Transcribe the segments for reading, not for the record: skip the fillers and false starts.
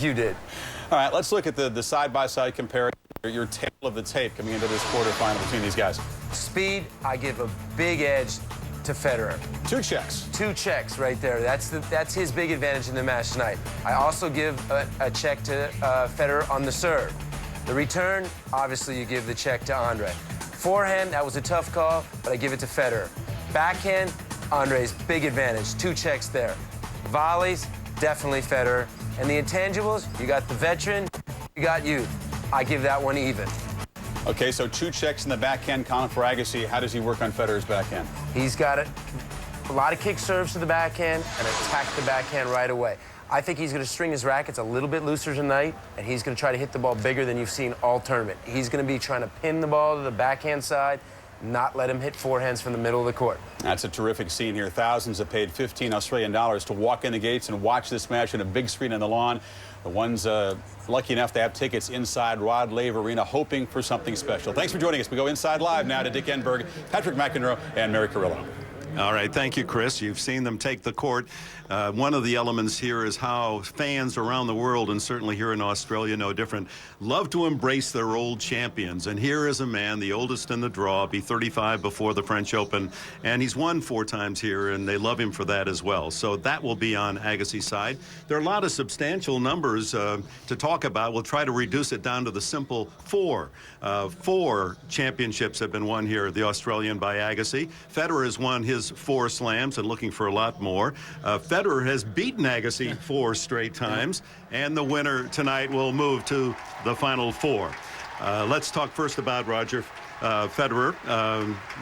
You did. All right, let's look at the side-by-side comparison, your tale of the tape coming into this quarterfinal between these guys. Speed, I give a big edge to Federer. 2 checks. 2 checks right there. That's his big advantage in the match tonight. I also give a check to Federer on the serve. The return, obviously you give the check to Andre. Forehand, that was a tough call, but I give it to Federer. Backhand, Andre's big advantage. 2 checks there. Volleys, definitely Federer. And the intangibles, you got the veteran, you got youth. I give that one even. Okay, so 2 checks in the backhand column for Agassi. How does he work on Federer's backhand? He's got a lot of kick serves to the backhand and attack the backhand right away. I think he's going to string his rackets a little bit looser tonight, and he's going to try to hit the ball bigger than you've seen all tournament. He's going to be trying to pin the ball to the backhand side, not let him hit forehands from the middle of the court. That's a terrific scene here. Thousands have paid $15 Australian to walk in the gates and watch this match on a big screen on the lawn. The ones lucky enough to have tickets inside Rod Laver Arena, hoping for something special. Thanks for joining us. We go inside live now to Dick Enberg, Patrick McEnroe, and Mary Carrillo. All right, thank you, Chris. You've seen them take the court. One of the elements here is how fans around the world, and certainly here in Australia, no different, love to embrace their old champions. And here is a man, the oldest in the draw, be 35 before the French Open, and he's won 4 times here, and they love him for that as well. So that will be on Agassi's side. There are a lot of substantial numbers to talk about. We'll try to reduce it down to the simple 4. 4 championships have been won here, the Australian by Agassi. Federer has won his 4 slams and looking for a lot more. Federer has beaten Agassi 4 straight times, and the winner tonight will move to the final 4. Let's talk first about Roger Federer,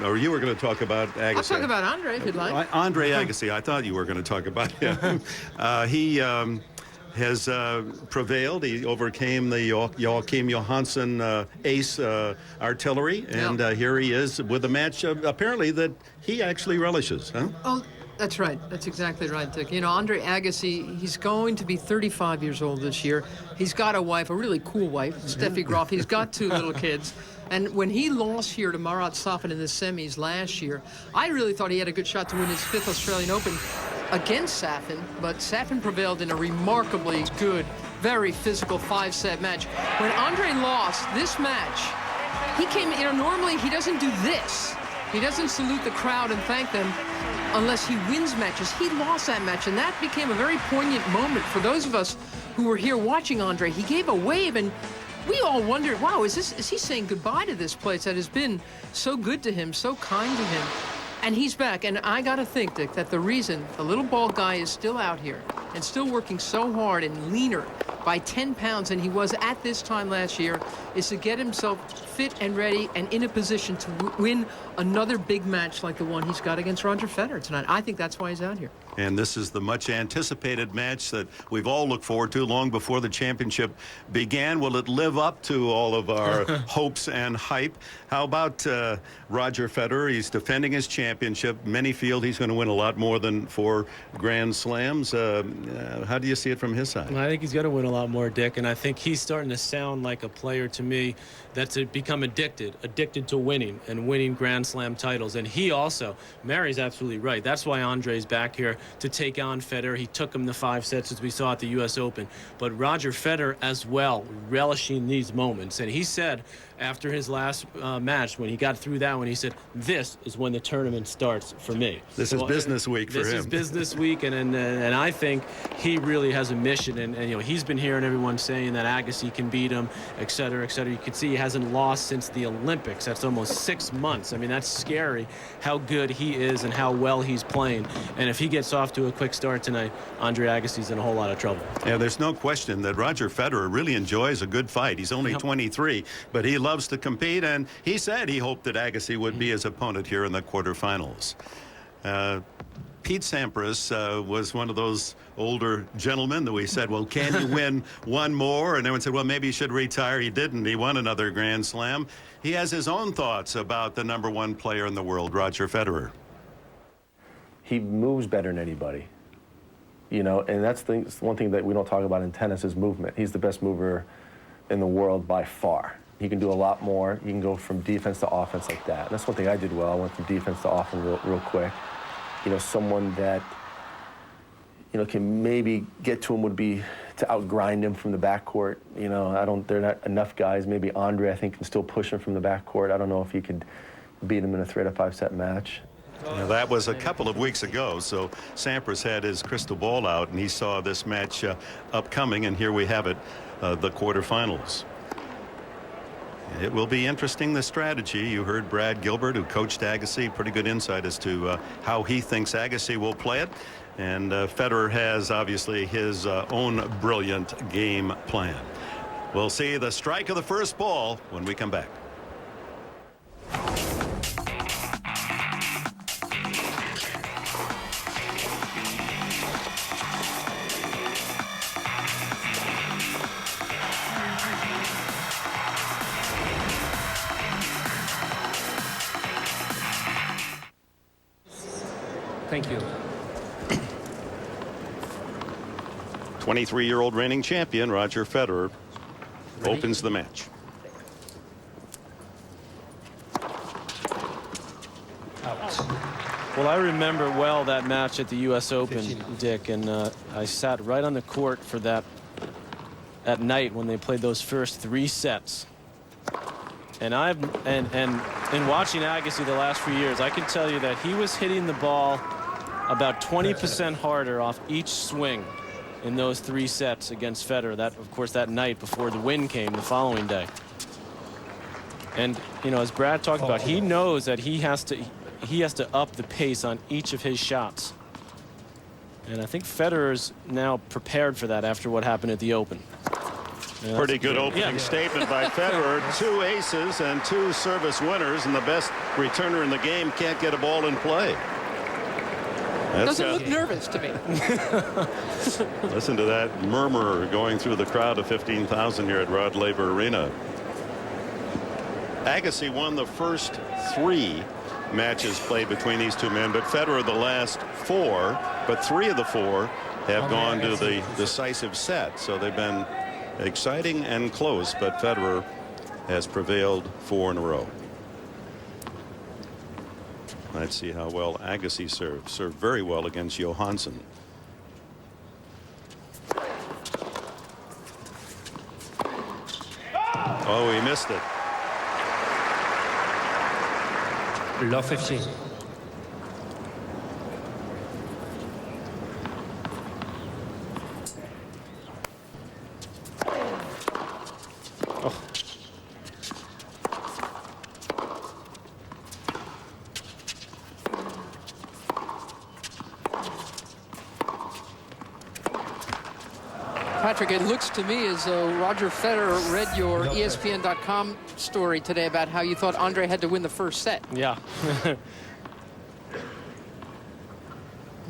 or you were going to talk about Agassi. I'll talk about Andre if you'd like. Andre Agassi, I thought you were going to talk about him. He has prevailed. He overcame the Joachim Johansson ace artillery, and here he is with a match apparently that he actually relishes. Huh? Oh, that's right. That's exactly right, Dick. You know, Andre Agassi, he's going to be 35 years old this year. He's got a wife, a really cool wife, Steffi Graf. He's got 2 little kids. And when he lost here to Marat Safin in the semis last year, I really thought he had a good shot to win his 5th Australian Open against Safin, but Safin prevailed in a remarkably good, very physical 5-set match. When Andre lost this match, he came, you know, normally he doesn't do this. He doesn't salute the crowd and thank them unless he wins matches. He lost that match, and that became a very poignant moment for those of us who were here watching Andre. He gave a wave, and we all wondered, wow, is he saying goodbye to this place that has been so good to him, so kind to him? And he's back, and I gotta think, Dick, that the reason the little bald guy is still out here and still working so hard and leaner by 10 pounds than he was at this time last year is to get himself fit and ready and in a position to win another big match like the one he's got against Roger Federer tonight. I think that's why he's out here. And this is the much anticipated match that we've all looked forward to long before the championship began. Will it live up to all of our hopes and hype? How about Roger Federer? He's defending his championship. Many feel he's going to win a lot more than 4 Grand Slams. How do you see it from his side? I think he's going to win a lot more, Dick, and I think he's starting to sound like a player to me that's become addicted to winning and winning Grand Slam titles. And he also, Mary's absolutely right. That's why Andre's back here to take on Federer. He took him the 5 sets as we saw at the U.S. Open. But Roger Federer as well, relishing these moments. And he said after his last match, when he got through that one, he said, this is when the tournament starts for me. This is business week for him. This is business week, and I think he really has a mission. And you know, he's been hearing everyone saying that Agassi can beat him, et cetera, et cetera. You can see he hasn't lost since the Olympics. That's almost 6 months. I mean, that's scary how good he is and how well he's playing. And if he gets off to a quick start tonight, Andre Agassi's in a whole lot of trouble. Yeah, there's no question that Roger Federer really enjoys a good fight. He's only 23, but he loves to compete, and he said he hoped that Agassi would be his opponent here in the quarterfinals. Pete Sampras was one of those older gentlemen that we said, well, can you win one more? And everyone said, well, maybe he should retire. He didn't. He won another Grand Slam. He has his own thoughts about the #1 player in the world, Roger Federer. He moves better than anybody. You know, and that's one thing that we don't talk about in tennis is movement. He's the best mover in the world by far. He can do a lot more. He can go from defense to offense like that. And that's one thing I did well. I went from defense to offense real quick. You know, someone that, you know, can maybe get to him would be to outgrind him from the backcourt. You know, there are not enough guys. Maybe Andre, I think, can still push him from the backcourt. I don't know if he could beat him in a 3 out of 5 set match. Now, that was a couple of weeks ago, so Sampras had his crystal ball out, and he saw this match upcoming, and here we have it, the quarterfinals. It will be interesting, the strategy. You heard Brad Gilbert, who coached Agassi, pretty good insight as to how he thinks Agassi will play it. And Federer has obviously his own brilliant game plan. We'll see the strike of the first ball when we come back. Thank you. 23-year-old reigning champion Roger Federer opens the match. Well, I remember well that match at the U.S. Open, Dick, and I sat right on the court for that at night when they played those first 3 sets. And in watching Agassi the last few years, I can tell you that he was hitting the ball about 20% harder off each swing in those 3 sets against Federer. That, of course, that night before the win came the following day. And, you know, as Brad talked about, he knows that he has to up the pace on each of his shots. And I think Federer's now prepared for that after what happened at the Open. Pretty good opening statement by Federer. 2 aces and 2 service winners, and the best returner in the game can't get a ball in play. Doesn't look nervous to me. Listen to that murmur going through the crowd of 15,000 here at Rod Laver Arena. Agassi won the first 3 matches played between these two men, but Federer the last 4, but 3 of the 4 have gone to the decisive set, so they've been exciting and close, but Federer has prevailed 4 in a row. Let's see how well Agassi served very well against Johansson. Oh, he missed it. Love 15. Patrick, it looks to me as though Roger Federer read your ESPN.com story today about how you thought Andre had to win the first set. Yeah.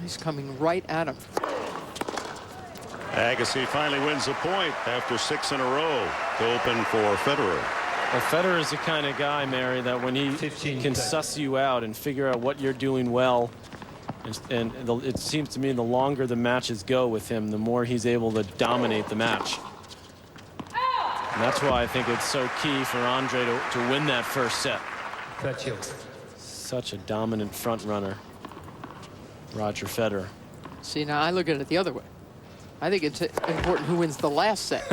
He's coming right at him. Agassi finally wins a point after 6 in a row to open for Federer. Well, Federer is the kind of guy, Mary, that when he can suss you out and figure out what you're doing well, and it seems to me the longer the matches go with him, the more he's able to dominate the match. And that's why I think it's so key for Andre to win that first set. Such a dominant front runner, Roger Federer. See, now I look at it the other way. I think it's important who wins the last set.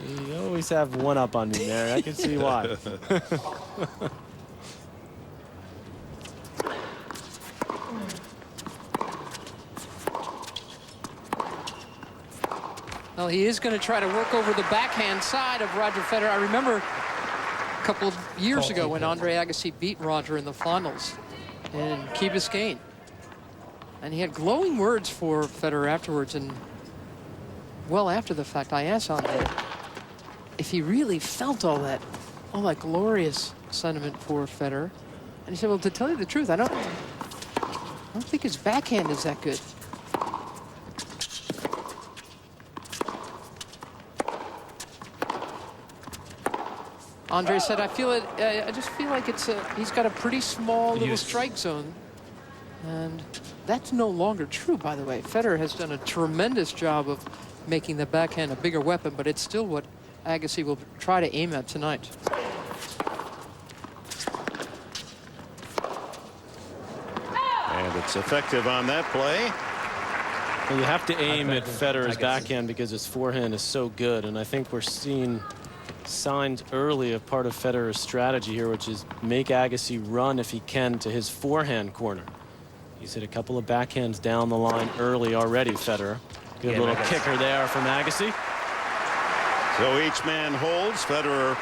You always have one up on me, Mary. I can see why. Well, he is going to try to work over the backhand side of Roger Federer. I remember a couple of years ago when Andre Agassi beat Roger in the finals in Key Biscayne. And he had glowing words for Federer afterwards. And well after the fact, I asked Andre if he really felt all that glorious sentiment for Federer. And he said, well, to tell you the truth, I don't think his backhand is that good. Andre said, I just feel like he's got a pretty small little strike zone. And that's no longer true, by the way. Federer has done a tremendous job of making the backhand a bigger weapon, but it's still what Agassi will try to aim at tonight. And it's effective on that play. Well, you have to aim at Agassi. Federer's backhand because his forehand is so good, and I think we're seeing signs early of part of Federer's strategy here, which is make Agassi run if he can to his forehand corner. He's hit a couple of backhands down the line early already, Federer. Good little kicker there from Agassi. So each man holds. Federer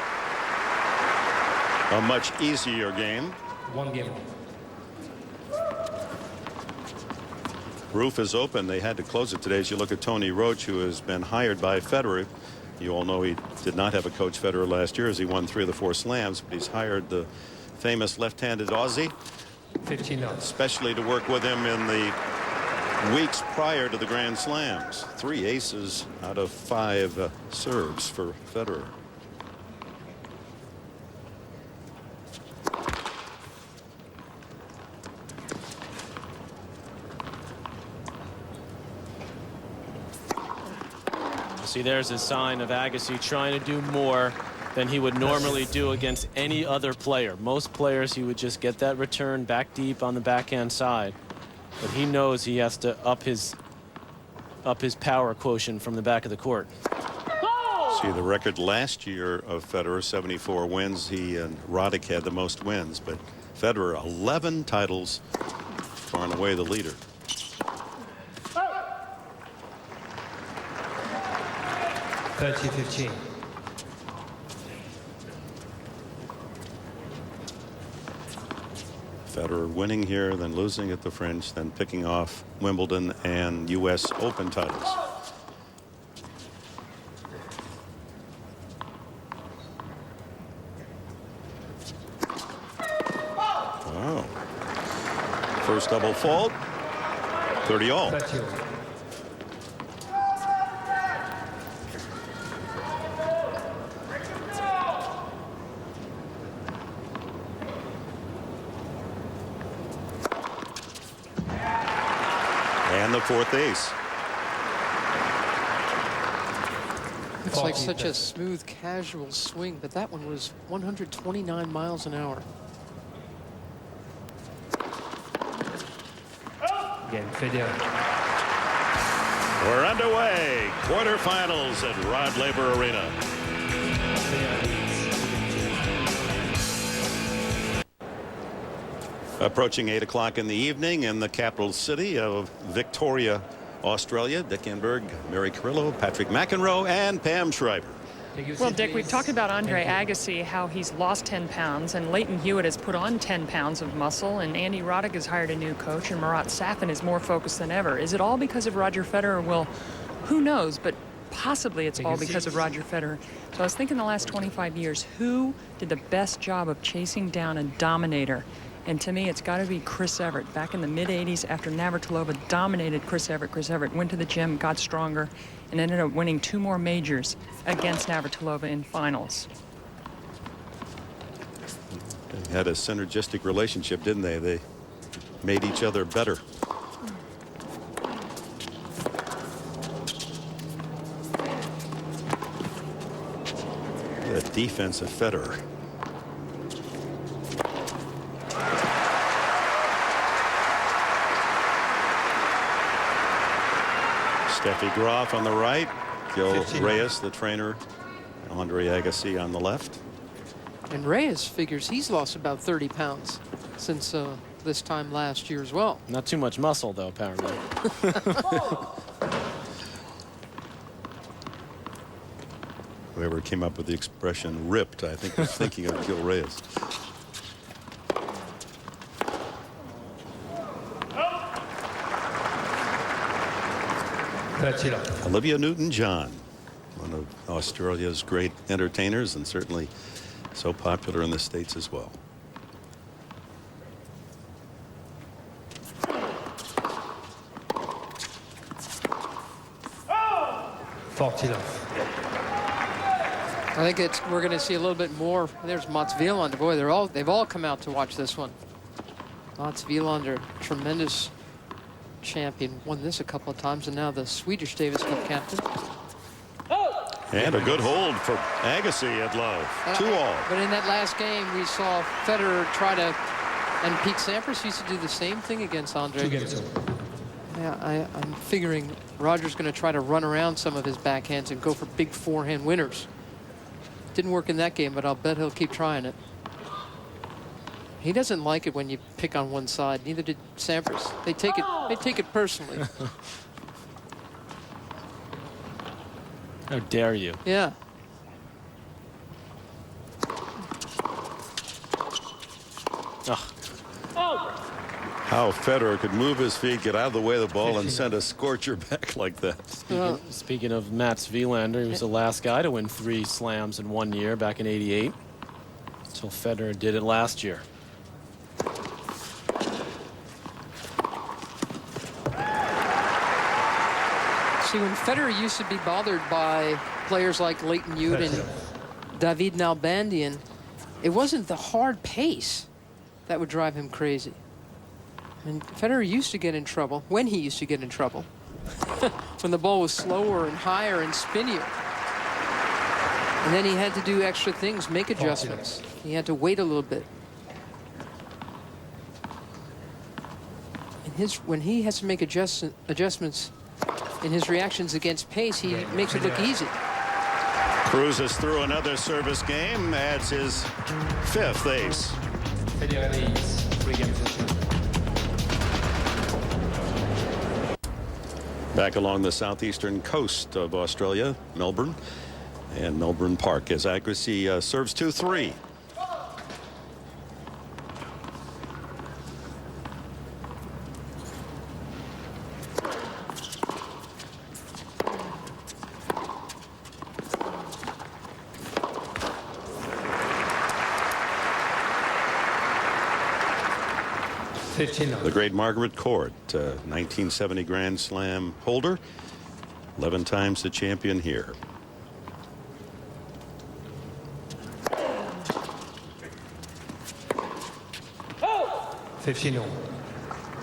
a much easier game. 1 game. Roof is open. They had to close it today. As you look at Tony Roach, who has been hired by Federer. You all know he did not have a coach, Federer, last year, as he won 3 of the 4 slams. But he's hired the famous left-handed Aussie, 15 notes. especially to work with him in the weeks prior to the Grand Slams. 3 aces out of 5 serves for Federer. See, there's a sign of Agassi trying to do more than he would normally do against any other player. Most players, he would just get that return back deep on the backhand side. But he knows he has to up his power quotient from the back of the court. See the record last year of Federer, 74 wins. He and Roddick had the most wins, but Federer 11 titles, far and away the leader. (30-15). Federer winning here, then losing at the French, then picking off Wimbledon and U.S. Open titles. Wow. First double fault. 30 all. 30 all. And the 4th ace. It's like such a smooth, casual swing, but that one was 129 miles an hour. Again, Federer. We're underway. Quarterfinals at Rod Laver Arena. Approaching 8 o'clock in the evening in the capital city of Victoria, Australia. Dick Enberg, Mary Carrillo, Patrick McEnroe, and Pam Shriver. Well, Dick, we've talked about Andre Agassi, how he's lost 10 pounds, and Leighton Hewitt has put on 10 pounds of muscle, and Andy Roddick has hired a new coach, and Marat Safin is more focused than ever. Is it all because of Roger Federer? Well, who knows, but possibly it's all because of Roger Federer. So I was thinking the last 25 years, who did the best job of chasing down a dominator? And to me, it's got to be Chris Evert. Back in the mid-'80s, after Navratilova dominated Chris Evert went to the gym, got stronger, and ended up winning 2 more majors against Navratilova in finals. They had a synergistic relationship, didn't they? They made each other better. The defense of Federer. Steffi Graf on the right, Gil Reyes, the trainer, Andre Agassi on the left. And Reyes figures he's lost about 30 pounds since this time last year as well. Not too much muscle, though, apparently. Whoever came up with the expression ripped, I think, was thinking of Gil Reyes. Olivia Newton-John, one of Australia's great entertainers and certainly so popular in the States as well. I think we're going to see a little bit more. There's Mats Wilander. Boy, they've all come out to watch this one. Mats Wilander, tremendous champion, won this a couple of times, and now the Swedish Davis Cup captain. And a good hold for Agassi at love. 2-all. But in that last game, we saw Federer try to, and Pete Sampras used to do the same thing against Andre. Yeah, I'm figuring Roger's going to try to run around some of his backhands and go for big forehand winners. Didn't work in that game, but I'll bet he'll keep trying it. He doesn't like it when you pick on one side. Neither did Sampras. They take it personally. How dare you? Yeah. How Federer could move his feet, get out of the way of the ball, and send a scorcher back like that. Speaking of Mats Wilander, he was the last guy to win 3 slams in 1 year back in '88. Until Federer did it last year. See, when Federer used to be bothered by players like Leighton Hewitt and David Nalbandian, it wasn't the hard pace that would drive him crazy. And Federer used to get in trouble, when he used to get in trouble, when the ball was slower and higher and spinnier. And then he had to do extra things, make adjustments. He had to wait a little bit. When he has to make adjustments in his reactions against pace, he makes it look easy. Cruises through another service game, adds his 5th ace. Federer leads 3 games to 2. Back along the southeastern coast of Australia, Melbourne, and Melbourne Park as Agassi serves 2-3. The great Margaret Court, 1970 Grand Slam holder, 11 times the champion here. The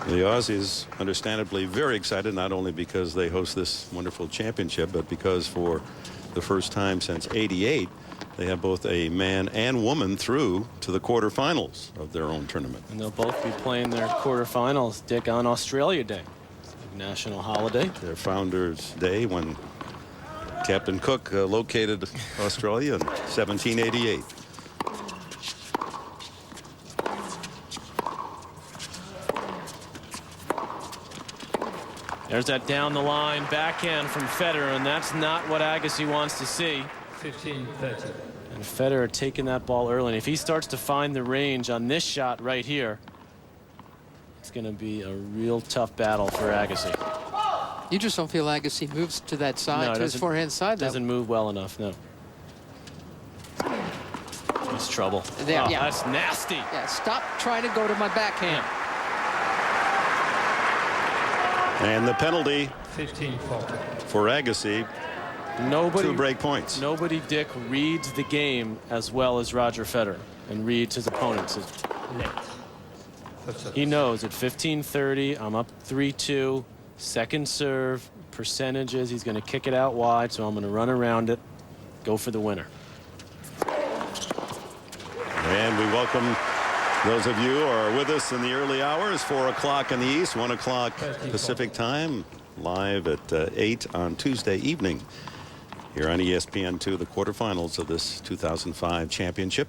Aussies, understandably very excited, not only because they host this wonderful championship, but because for the first time since '88, they have both a man and woman through to the quarterfinals of their own tournament. And they'll both be playing their quarterfinals, Dick, on Australia Day. It's a national holiday. Their Founders Day, when Captain Cook located Australia in 1788. There's that down the line backhand from Federer, and that's not what Agassi wants to see. 15-30. And Federer taking that ball early. And if he starts to find the range on this shot right here, it's going to be a real tough battle for Agassi. You just don't feel Agassi moves to that side, to his forehand side. Doesn't move well enough, no. That's trouble. Yeah, that's nasty. Yeah, stop trying to go to my backhand. And the penalty 15-40 for Agassi. Nobody, 2 break points. Nobody, Dick, reads the game as well as Roger Federer and reads his opponents. He knows at 15-30, I'm up 3-2, second serve, percentages, he's going to kick it out wide, so I'm going to run around it, go for the winner. And we welcome those of you who are with us in the early hours, 4 o'clock in the East, 1 o'clock Pacific time, live at 8 on Tuesday evening. Here on ESPN2, the quarterfinals of this 2005 championship.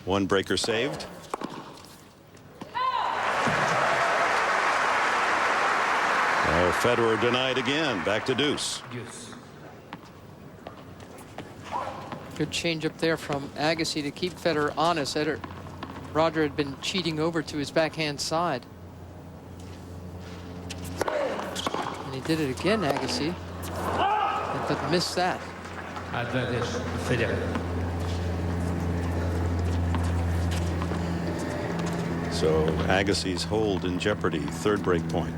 1 breaker saved. Oh, Federer denied again. Back to deuce. Good change up there from Agassi to keep Federer honest. Roger had been cheating over to his backhand side. And he did it again, Agassi. But missed that. Advantage Federer. So Agassi's hold in jeopardy. 3rd break point.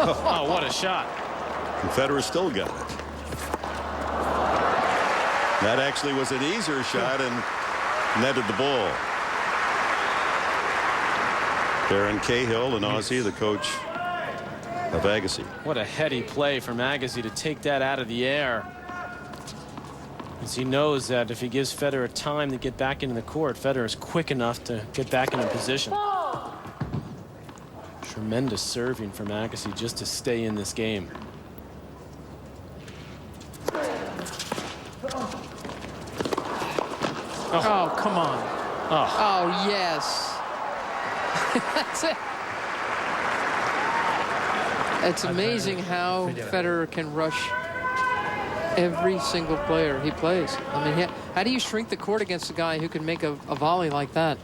Oh, what a shot. And Federer still got it. That actually was an easier shot and netted the ball. Darren Cahill, an Aussie, the coach of Agassi. What a heady play from Agassi to take that out of the air. Because he knows that if he gives Federer time to get back into the court, Federer is quick enough to get back into position. Tremendous serving from Agassi just to stay in this game. Oh, come on. Oh, Oh, yes. That's it. It's amazing how Federer can rush every single player he plays. I mean, how do you shrink the court against a guy who can make a volley like that?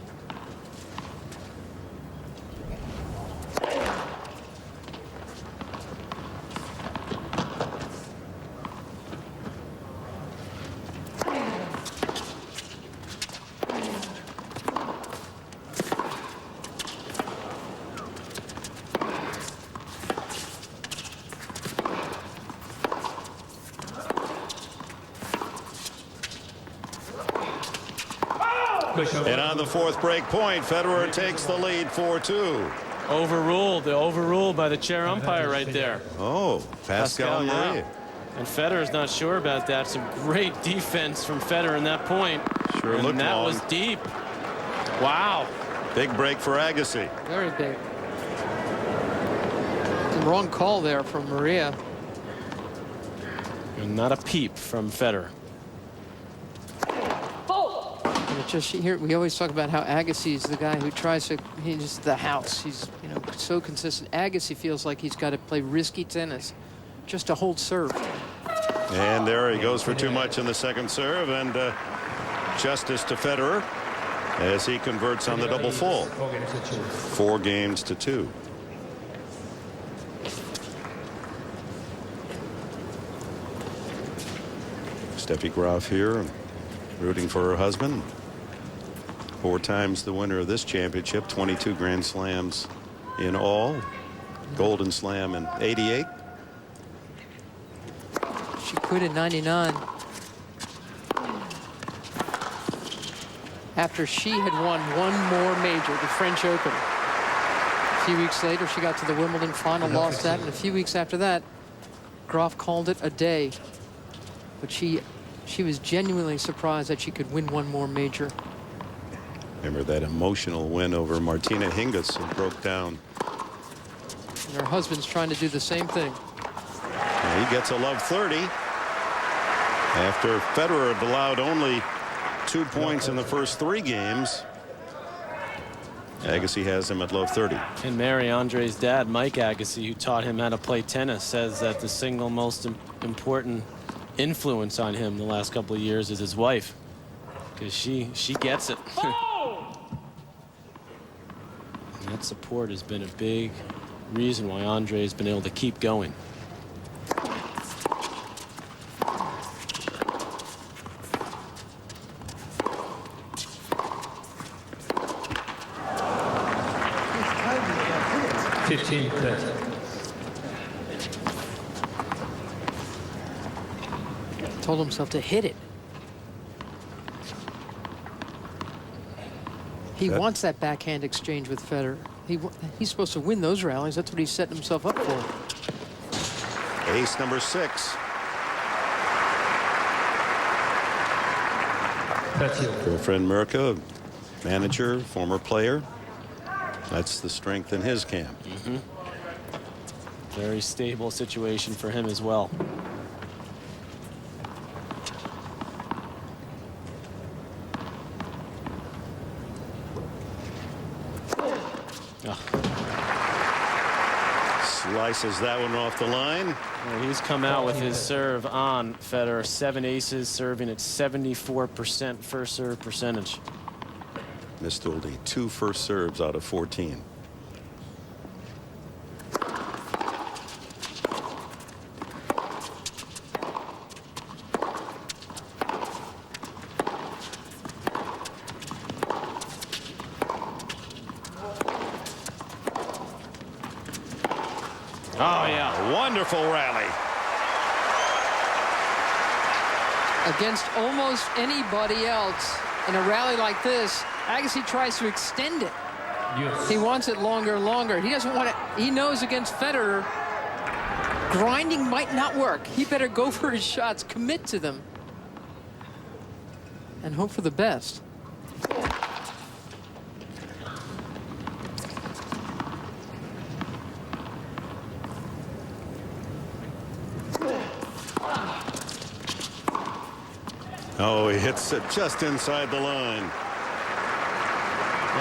And on the fourth break point, Federer takes the lead 4-2. overruled by the chair umpire right there. Oh, Pascal yeah. Marie. And Federer's not sure about that. Some great defense from Federer in that point. Sure and looked that long. was deep. Wow. Big break for Agassi. Very big. Wrong call there from Maria. And not a peep from Federer. And it just here we always talk about how Agassi is the guy who tries to, he's the house. He's, you know, so consistent. Agassi feels like he's got to play risky tennis just to hold serve. And there he goes for too much in the second serve, and justice to Federer as he converts on the double full. 4 games to 2. Steffi Graf here, rooting for her husband. 4 times the winner of this championship, 22 Grand Slams in all. Golden Slam in '88. She quit in '99 after she had won one more major, the French Open. A few weeks later, she got to the Wimbledon final, lost that, and a few weeks after that, Graf called it a day. But she was genuinely surprised that she could win one more major. Remember that emotional win over Martina Hingis, who broke down. And her husband's trying to do the same thing. And he gets a love 30 after Federer had allowed only 2 points in the first 3 games. Agassi has him at love 30. And Mary Andre's dad, Mike Agassi, who taught him how to play tennis, says that the single most important influence on him the last couple of years is his wife, because she gets it. And that support has been a big reason why Andre has been able to keep going. Told himself to hit it. He wants that backhand exchange with Federer. He's supposed to win those rallies. That's what he's setting himself up for. Ace number 6. Girlfriend Mirka, manager, former player. That's the strength in his camp. Very stable situation for him as well. Slices that one off the line. Well, he's come out with his serve on Federer. 7 aces, serving at 74% first serve percentage. Missed only 2 first serves out of 14. Oh, yeah. Wonderful rally. Against almost anybody else in a rally like this, Agassi tries to extend it. He wants it longer and longer. He doesn't want it. He knows against Federer, grinding might not work. He better go for his shots, commit to them. and hope for the best. Oh, he hits it just inside the line.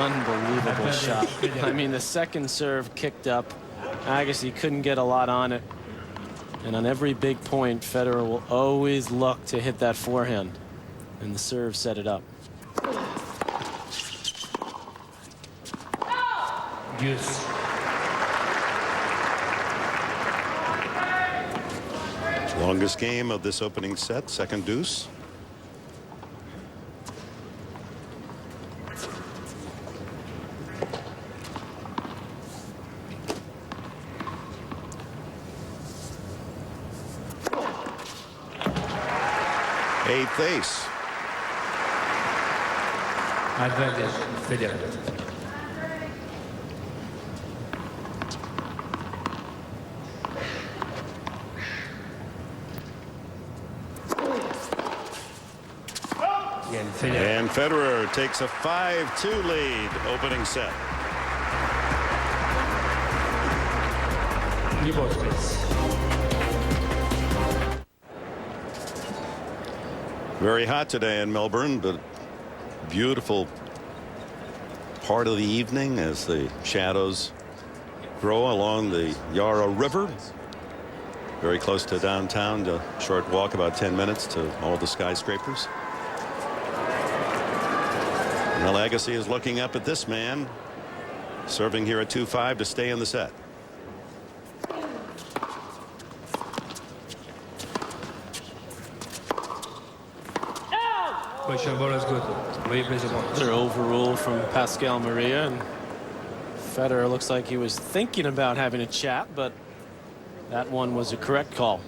Unbelievable shot. I mean, the second serve kicked up. Agassi couldn't get a lot on it. And on every big point, Federer will always look to hit that forehand. And the serve set it up. Deuce. Longest game of this opening set, second deuce. Eighth ace. Advantage, Federer. And Federer takes a 5-2 lead opening set. New space. Very hot today in Melbourne, but beautiful part of the evening as the shadows grow along the Yarra River. Very close to downtown, a short walk, about 10 minutes to all the skyscrapers. Well, Agassi is looking up at this man, serving here at 2-5 to stay in the set. Question ball is good. Replace the ball. Another overrule from Pascal Maria, and Federer looks like he was thinking about having a chat, but that one was a correct call.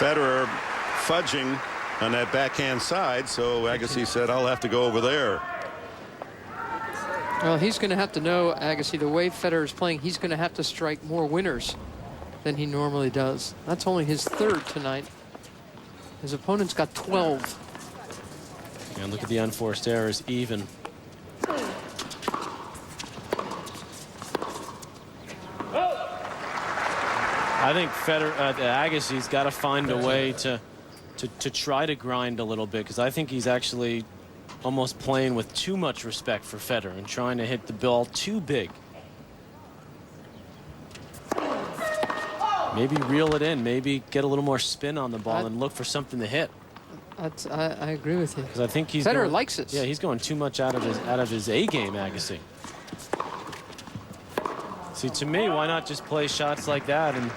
Federer fudging on that backhand side, so Agassi said, I'll have to go over there. Well, he's going to have to know, Agassi, the way Federer's playing, he's going to have to strike more winners than he normally does. That's only his third tonight. His opponent's got 12. And look at the unforced errors, even. I think Agassi's got to find a way to try to grind a little bit, because I think he's actually almost playing with too much respect for Federer and trying to hit the ball too big. Maybe reel it in, maybe get a little more spin on the ball and look for something to hit. I agree with you. Because I think Federer likes it. Yeah, he's going too much out of his A game, Agassi. See, to me, why not just play shots like that and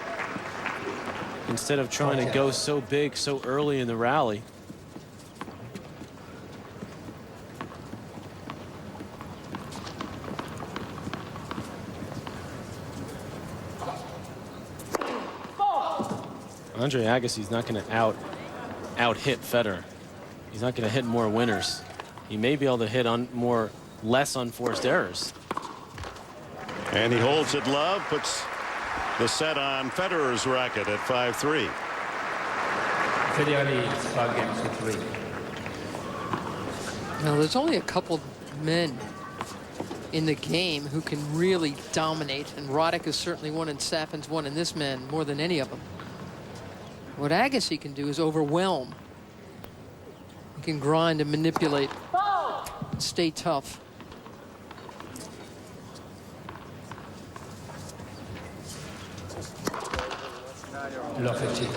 instead of trying to go so big so early in the rally? Andre Agassi's not going to out hit Federer. He's not going to hit more winners. He may be able to hit on less unforced errors. And he holds it love, puts the set on Federer's racket at 5-3. Federer leads 5 games to 3. Now, there's only a couple men in the game who can really dominate, and Roddick is certainly one, and Safin's one, and this man more than any of them. What Agassi can do is overwhelm. He can grind and manipulate, and stay tough.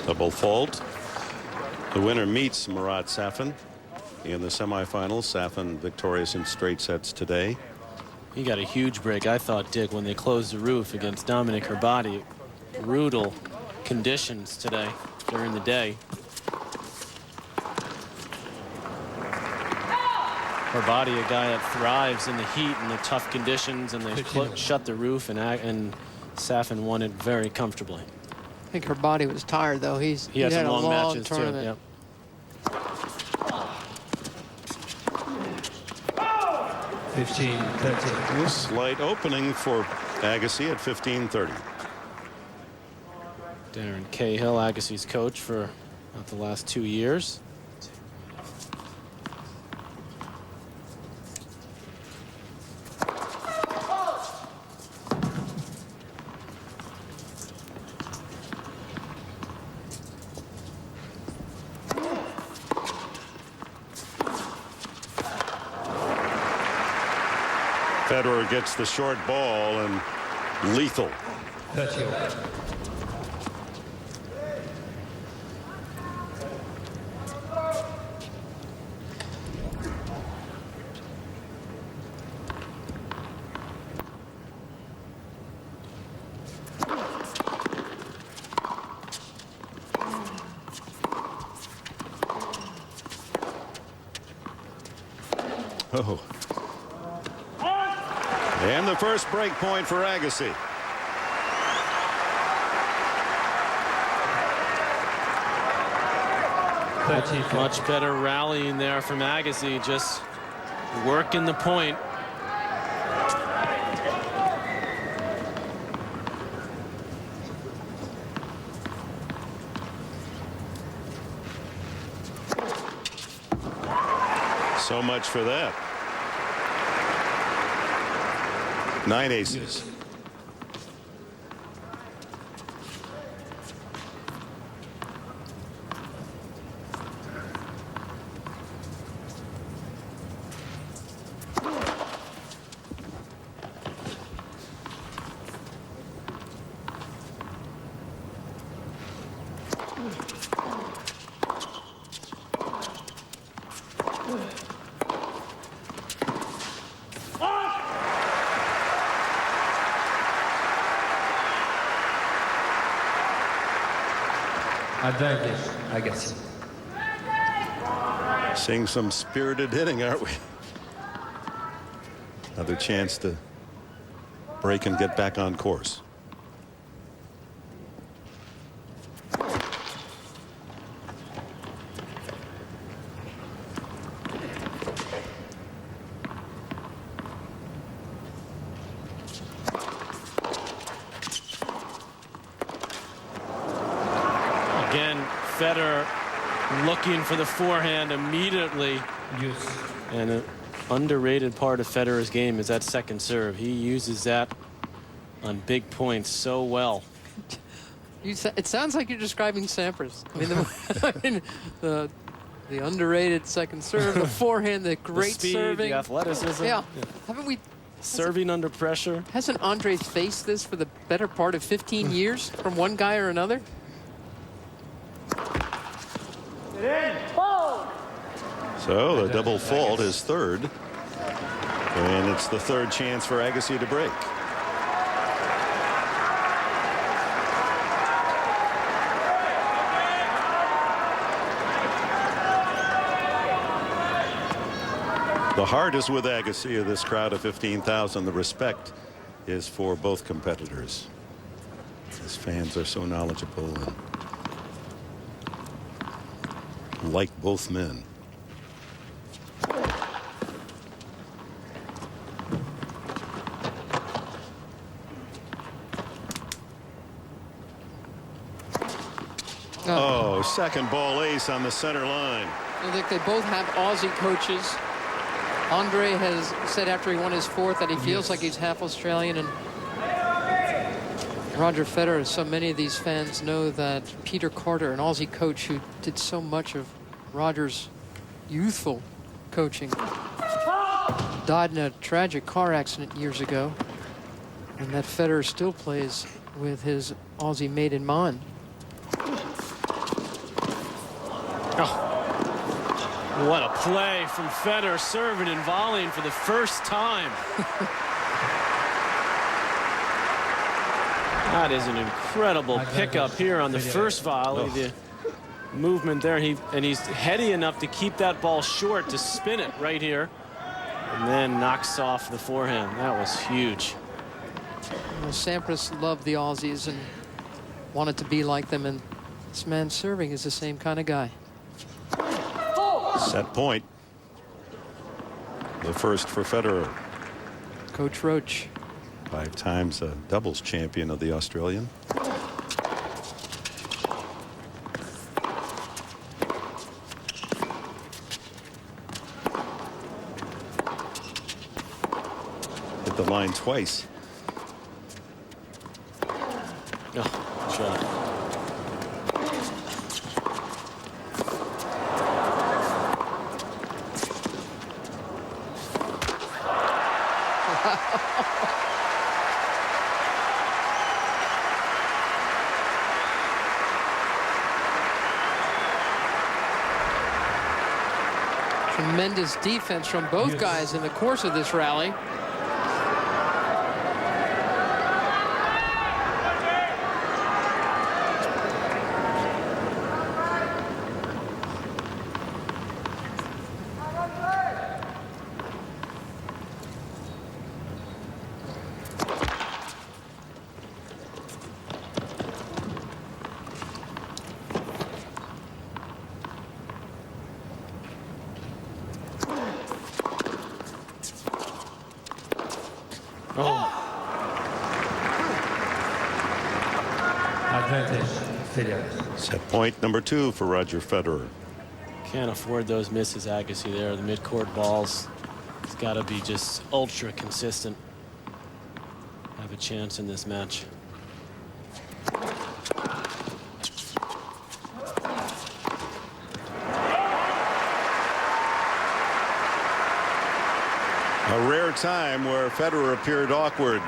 Double fault. The winner meets Marat Safin in the semifinals. Safin victorious in straight sets today. He got a huge break, I thought, Dick, when they closed the roof against Dominic Herbati. Brutal conditions today during the day. Herbati, a guy that thrives in the heat and the tough conditions, and they shut the roof, and Safin won it very comfortably. I think her body was tired, though. He had had some a long long matches tournament. too. Yep. 15-13. Slight opening for Agassi at 15-30. Darren Cahill, Agassi's coach for about the last 2 years. Federer gets the short ball and lethal. 30. Oh. And the first break point for Agassi. Much better rallying there from Agassi, just working the point. So much for that. 9 aces. Advantage, Agassi. Seeing some spirited hitting, aren't we? Another chance to break and get back on course. Again, Federer looking for the forehand immediately. Use. And an underrated part of Federer's game is that second serve. He uses that on big points so well. It sounds like you're describing Sampras. I mean, the underrated second serve, the forehand, the great the speed, serving, the athleticism. Yeah. Haven't we? Serving under pressure. Hasn't Andre faced this for the better part of 15 years from one guy or another? So the double fault is third. And it's the third chance for Agassi to break. The heart is with Agassi of this crowd of 15,000. The respect is for both competitors. His fans are so knowledgeable and like both men. Oh, second ball ace on the center line. I think they both have Aussie coaches. Andre has said after he won his fourth that he feels like he's half Australian, and Roger Federer, so many of these fans know that Peter Carter, an Aussie coach who did so much of Roger's youthful coaching, died in a tragic car accident years ago, and that Federer still plays with his Aussie mate in mind. Oh. What a play from Federer, serving and volleying for the first time. That is an incredible pickup here on the first volley. The movement there, and he's heady enough to keep that ball short to spin it right here, and then knocks off the forehand. That was huge. Well, Sampras loved the Aussies, and wanted to be like them, and this man serving is the same kind of guy. Set point. The first for Federer. Coach Roach. 5 times a doubles champion of the Australian. Hit the line twice. Oh, good shot. Tremendous defense from both guys in the course of this rally. Advantage, Federer. Set point number 2 for Roger Federer. Can't afford those misses, Agassi there. The midcourt balls. It's got to be just ultra consistent. Have a chance in this match. A rare time where Federer appeared awkward.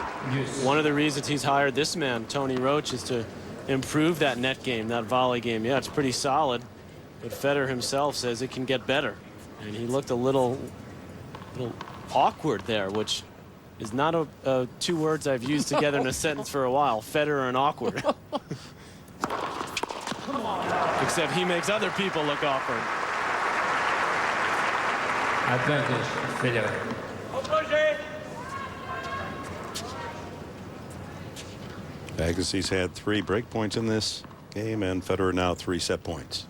One of the reasons he's hired this man, Tony Roach, is to improve that net game, that volley game. Yeah, it's pretty solid, but Federer himself says it can get better. And he looked a little awkward there, which is not 2 words I've used together in a sentence for a while. Federer and awkward. Except he makes other people look awkward. Advantage, Federer. Agassi's had 3 break points in this game, and Federer now 3 set points.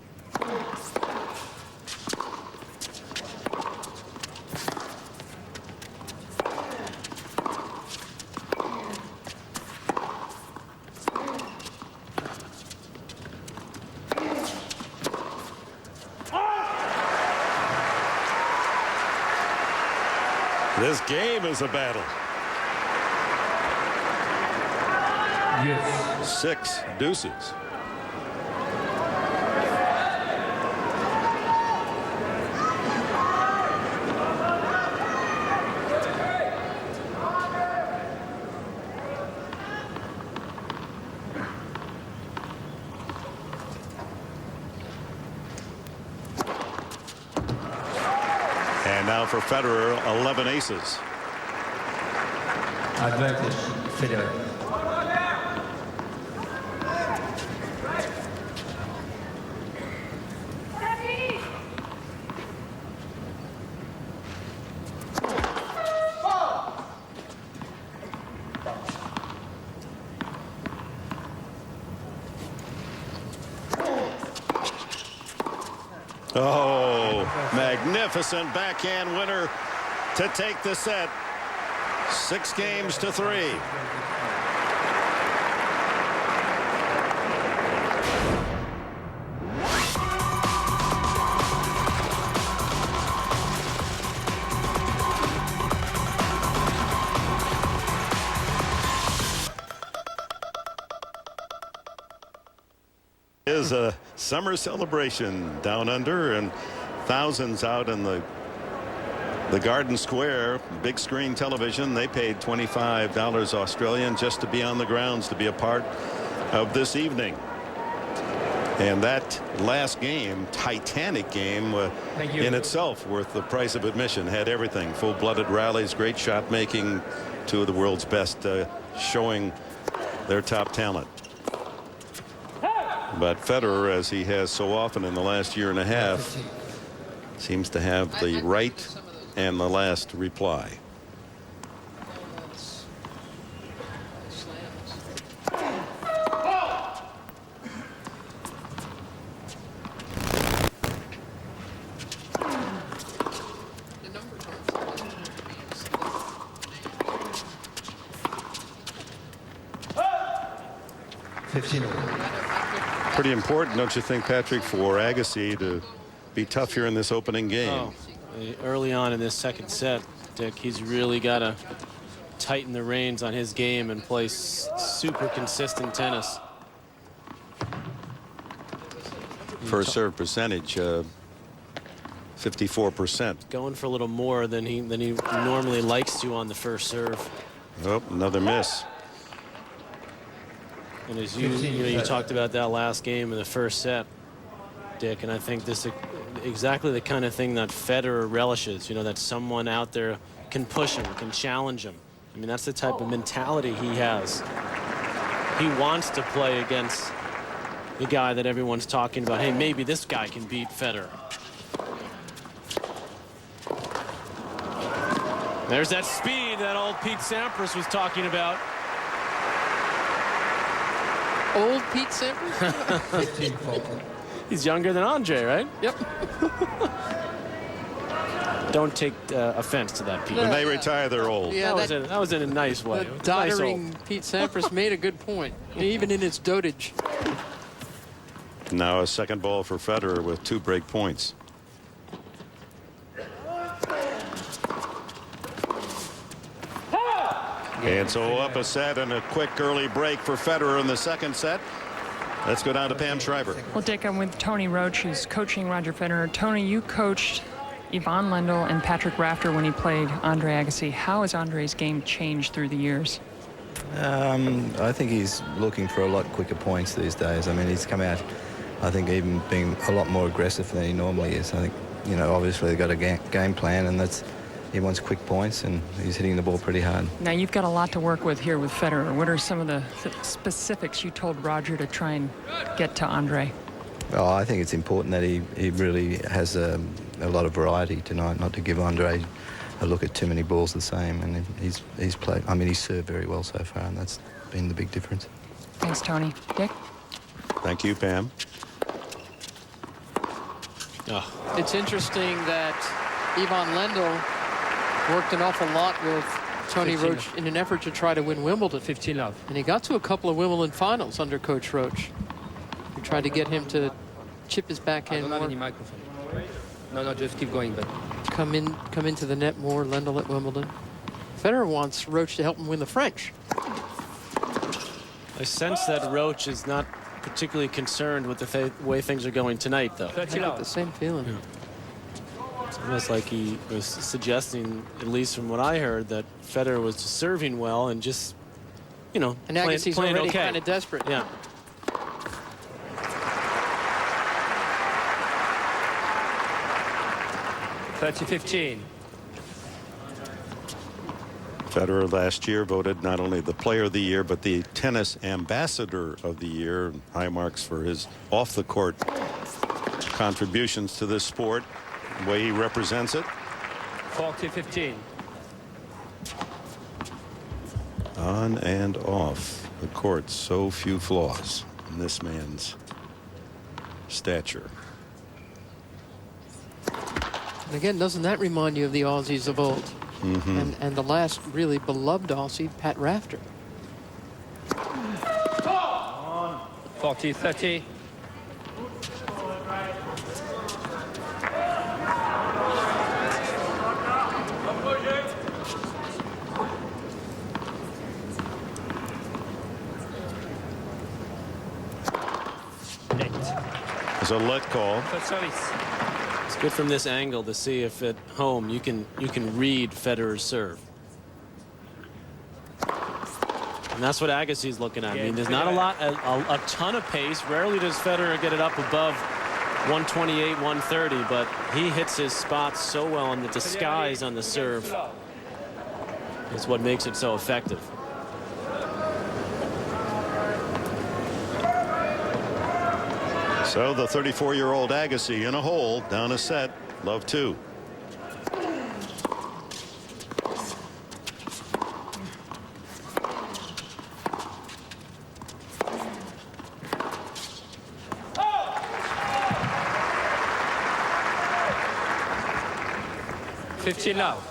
This game is a battle. Yes. 6 deuces. And now for Federer, 11 aces. Advantage, Federer. Oh, magnificent backhand winner to take the set. 6 games to 3. Is a summer celebration down under, and thousands out in the Garden Square, big screen television. They paid $25 Australian just to be on the grounds, to be a part of this evening. And that last game, titanic game, in itself worth the price of admission. Had everything, full-blooded rallies, great shot making, 2 of the world's best showing their top talent. But Federer, as he has so often in the last year and a half, seems to have the right and the last reply. 15 all. Pretty important, don't you think, Patrick, for Agassi to be tough here in this opening game? Oh, early on in this second set, Dick, he's really got to tighten the reins on his game and play super consistent tennis. First serve percentage, 54%. Going for a little more than he normally likes to on the first serve. Oh, another miss. And as you talked about that last game in the first set, Dick, and I think this is exactly the kind of thing that Federer relishes, that someone out there can push him, can challenge him. I mean, that's the type of mentality he has. He wants to play against the guy that everyone's talking about. Hey, maybe this guy can beat Federer. There's that speed that old Pete Sampras was talking about. Old Pete Sampras? 15 fault. He's younger than Andre, right? Yep. Don't take offense to that, Pete. When they retire, they're old. Yeah, that was in a nice way. The Nice doddering old. Pete Sampras made a good point, even in his dotage. Now a second ball for Federer with 2 break points. And so up a set and a quick early break for Federer in the second set. Let's go down to Pam Shriver. Well, Dick, I'm with Tony Roach, who's coaching Roger Federer. Tony, you coached Ivan Lendl and Patrick Rafter when he played Andre Agassi. How has Andre's game changed through the years? I think he's looking for a lot quicker points these days. I mean, he's come out, I think, even being a lot more aggressive than he normally is. I think, obviously they've got a game plan, and he wants quick points, and he's hitting the ball pretty hard. Now, you've got a lot to work with here with Federer. What are some of the specifics you told Roger to try and get to Andre? Oh, I think it's important that he really has a lot of variety tonight, not to give Andre a look at too many balls the same. And he's played, I mean, he's served very well so far, and that's been the big difference. Thanks, Tony. Dick? Thank you, Pam. Oh. It's interesting that Ivan Lendl worked an awful lot with Tony 15. Roach in an effort to try to win Wimbledon. 15 love. And he got to a couple of Wimbledon finals under Coach Roach. He tried to get him to chip his I backhand don't have more, any microphone. No, just keep going. But come into the net more, Lendl at Wimbledon. Federer wants Roach to help him win the French. I sense that Roach is not particularly concerned with the way things are going tonight, though. 30 I get the love. same feeling. Yeah. It's almost like he was suggesting, at least from what I heard, that Federer was serving well and just, And Agassi's playing already okay. kind of desperate. Yeah. $30-15. Federer last year voted not only the player of the year, but the tennis ambassador of the year. High marks for his off-the-court contributions to this sport, the way he represents it. 40-15. On and off the court, so few flaws in this man's stature. And again, doesn't that remind you of the Aussies of old? And the last really beloved Aussie, Pat Rafter. 40-30. It's a let call. For service. It's good from this angle to see if at home you can read Federer's serve. And that's what Agassi's looking at. I mean, there's not a ton of pace. Rarely does Federer get it up above 128, 130, but he hits his spots so well, and the disguise on the serve is what makes it so effective. So the 34-year-old Agassi in a hole, down a set, love 2. $15 love.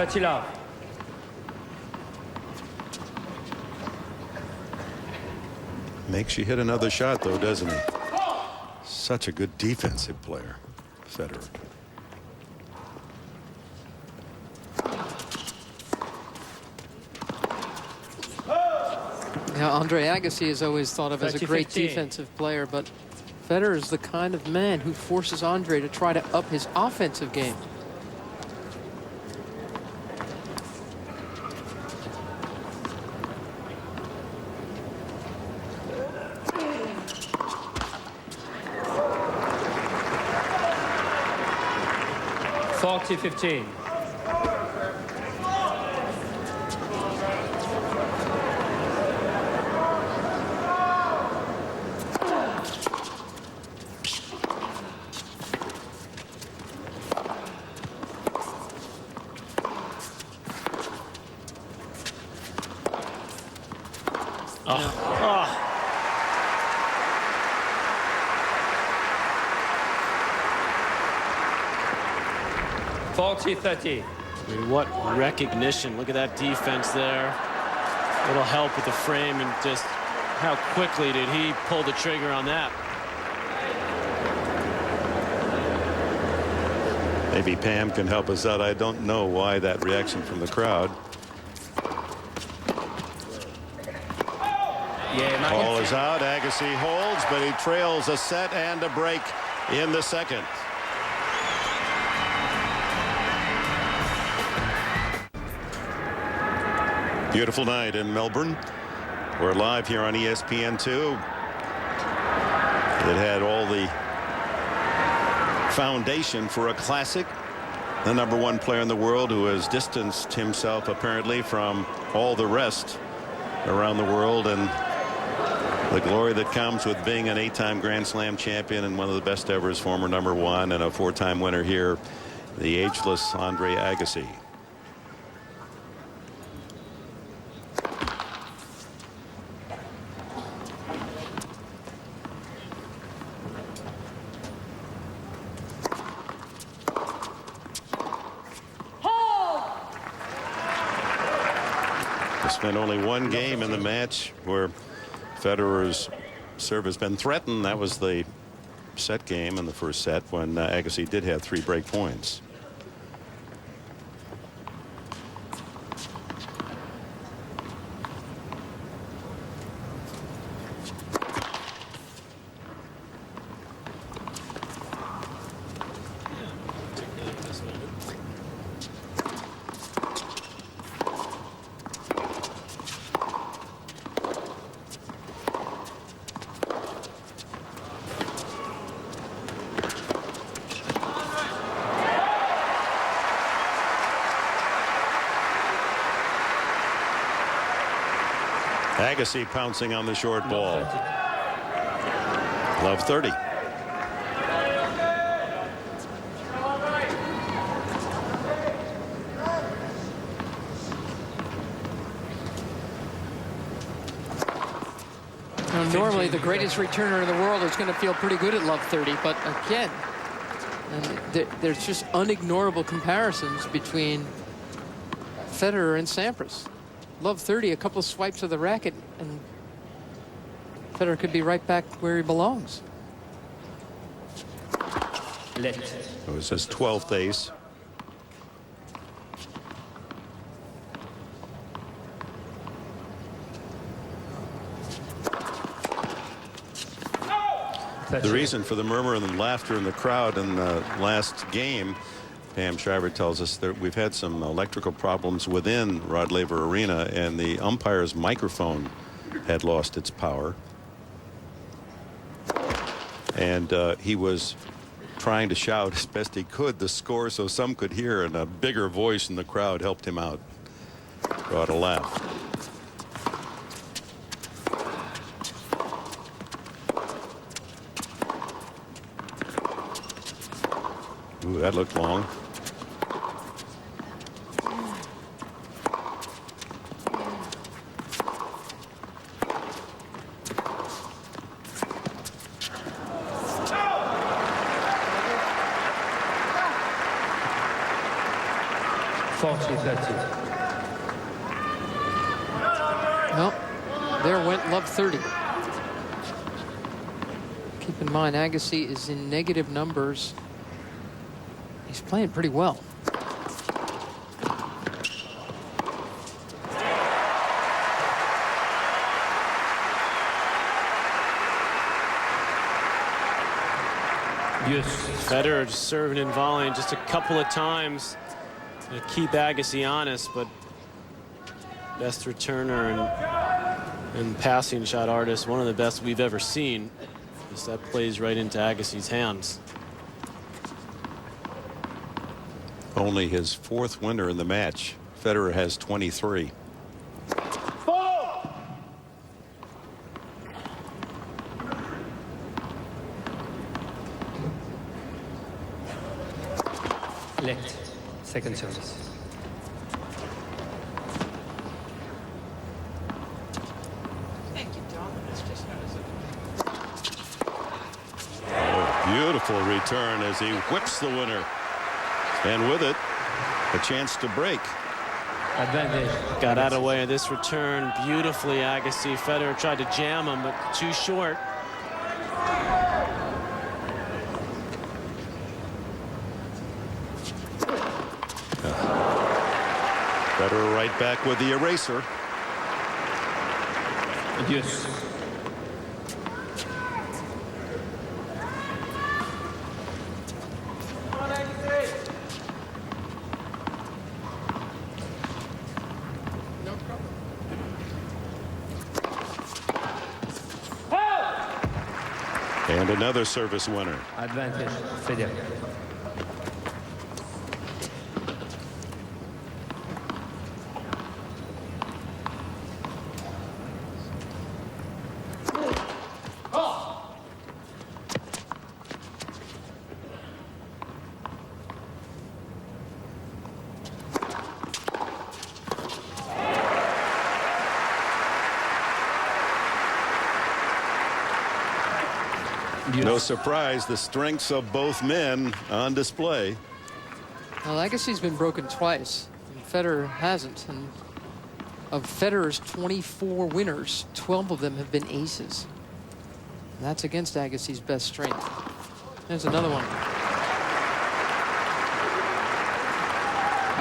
30 love. Makes you hit another shot, though, doesn't he? Such a good defensive player, Federer. Yeah, Andre Agassi is always thought of as a great 30-15. defensive player, but Federer is the kind of man who forces Andre to try to up his offensive game. $40-15. Oh. 40-30. I mean, what recognition. Look at that defense there. It'll help with the frame, and just how quickly did he pull the trigger on that. Maybe Pam can help us out. I don't know why that reaction from the crowd. Yeah, Ball is out. Agassi holds, but he trails a set and a break in the second. Beautiful night in Melbourne. We're live here on ESPN2. It had all the foundation for a classic. The #1 player in the world who has distanced himself apparently from all the rest around the world, and the glory that comes with being an 8-time Grand Slam champion and one of the best ever is former #1 and a 4-time winner here, the ageless Andre Agassi. Spent only one game in the match where Federer's serve has been threatened. That was the set game in the first set when Agassi did have 3 break points. Agassi pouncing on the short ball. Love 30. Now, normally the greatest returner in the world is going to feel pretty good at love 30, but again, there's just unignorable comparisons between Federer and Sampras. Love 30, a couple of swipes of the racket, and Federer could be right back where he belongs. It was his 12th ace. The reason for the murmur and the laughter in the crowd in the last game, Pam Shriver tells us that we've had some electrical problems within Rod Laver Arena, and the umpire's microphone had lost its power. And he was trying to shout as best he could the score so some could hear, and a bigger voice in the crowd helped him out. Brought a laugh. Ooh, that looked long. 40-30. Well, there went love 30. Keep in mind, Agassi is in negative numbers. He's playing pretty well. Yes. Federer serving and volleying just a couple of times to keep Agassi honest, but best returner and passing shot artist, one of the best we've ever seen. Just that plays right into Agassi's hands. Only his 4th winner in the match. Federer has 23. Left. Second service. Beautiful return as he whips the winner. And with it, a chance to break. Advantage. Got out of the way of this return beautifully. Agassi. Federer tried to jam him, but too short. Federer right back with the eraser. Yes. And another service winner. Advantage. Federer. No surprise, the strengths of both men on display. Well, Agassi's been broken twice, and Federer hasn't. And of Federer's 24 winners, 12 of them have been aces. And that's against Agassi's best strength. There's another one.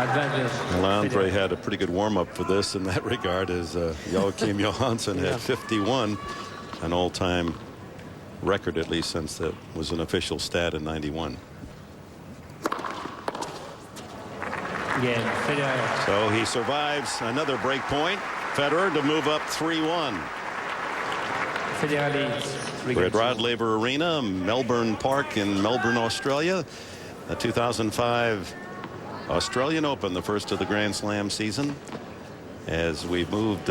Advantage. Well, Andre had a pretty good warm-up for this in that regard, as Joachim Johansson had 51, an all-time record, at least since that was an official stat in '91. Again, Federer. So he survives another break point. Federer to move up 3-1. Federer leads. We're at Rod Laver Arena, Melbourne Park in Melbourne, Australia. The 2005 Australian Open, the first of the Grand Slam season, as we've moved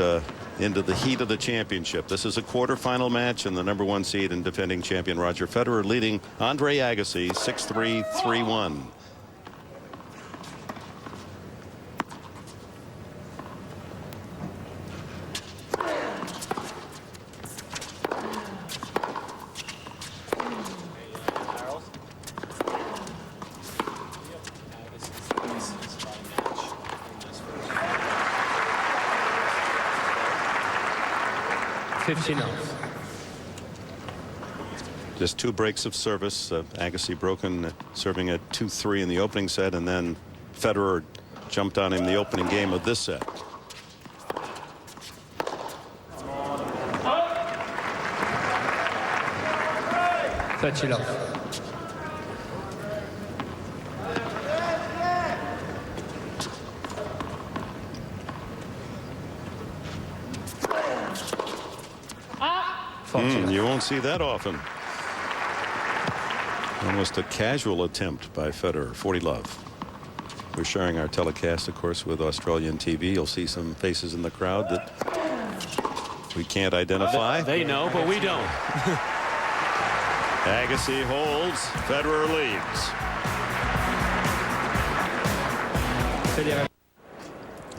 into the heat of the championship. This is a quarterfinal match, and the #1 seed and defending champion Roger Federer leading Andre Agassi 6-3, 3-1. Just 2 breaks of service. Agassi broken, serving at 2-3 in the opening set, and then Federer jumped on him the opening game of this set. Touch it off. You won't see that often. Almost a casual attempt by Federer. 40 love. We're sharing our telecast, of course, with Australian TV. You'll see some faces in the crowd that we can't identify. They know, but we don't. Agassi holds. Federer leads. Federer.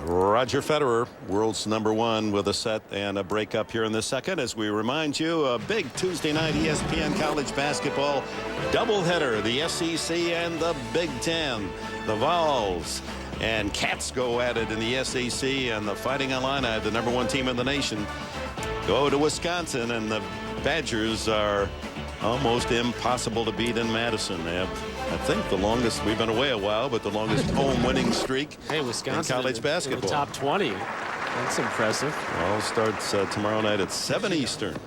Roger Federer, world's #1, with a set and a breakup here in the second, as we remind you, a big Tuesday night ESPN college basketball doubleheader, the SEC and the Big Ten. The Vols And Cats go at it in the SEC, and the Fighting Illini, the #1 team in the nation, go to Wisconsin, and the Badgers are almost impossible to beat in Madison. They have, I think, the longest, we've been away a while, but the longest home winning streak Wisconsin in college basketball. In the top 20. That's impressive. All starts tomorrow night at 7 Eastern.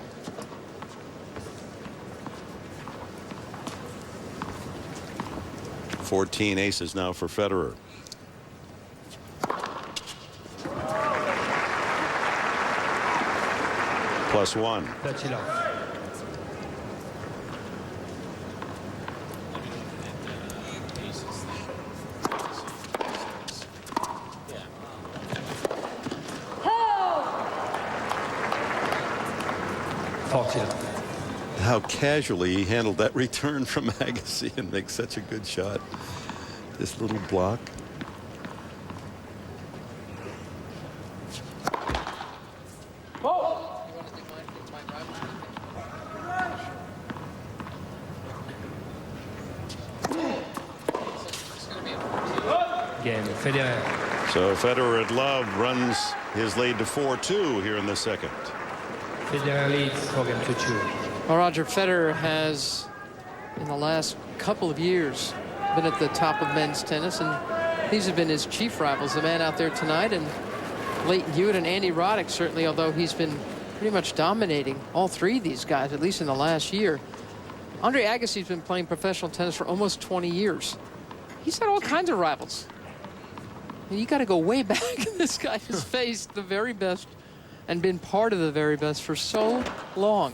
+14 aces now for Federer. +1. How casually he handled that return from Agassi and makes such a good shot. This little block. Game, Federer. So Federer at love runs his lead to 4-2 here in the second. Federer leads 4-2. Well, Roger, Federer has, in the last couple of years, been at the top of men's tennis, and these have been his chief rivals. The man out there tonight, and Lleyton Hewitt and Andy Roddick, certainly, although he's been pretty much dominating all three of these guys, at least in the last year. Andre Agassi's been playing professional tennis for almost 20 years. He's had all kinds of rivals. You got to go way back. This guy has faced the very best and been part of the very best for so long.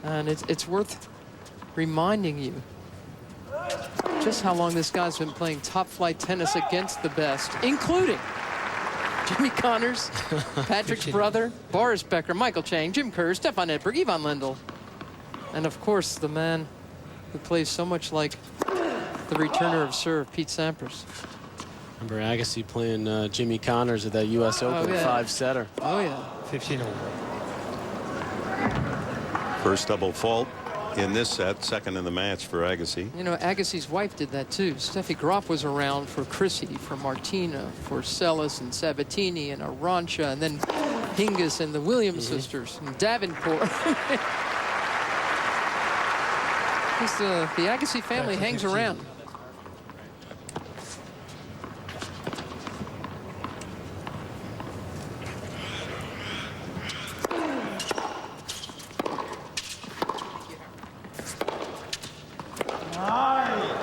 And it's worth reminding you just how long this guy's been playing top-flight tennis against the best, including Jimmy Connors, Patrick's brother, Boris Becker, Michael Chang, Jim Kerr, Stefan Edberg, Ivan Lendl, and of course the man who plays so much like the returner of serve, Pete Sampras. Remember Agassi playing Jimmy Connors at that U.S. Open 5-setter. Oh, yeah. 15-0. First double fault in this set, second in the match for Agassi. You know, Agassi's wife did that too. Steffi Graf was around for Chrissy, for Martina, for Celis and Sabatini and Arantxa, and then Hingis and the Williams sisters and Davenport. The Agassi family hangs around.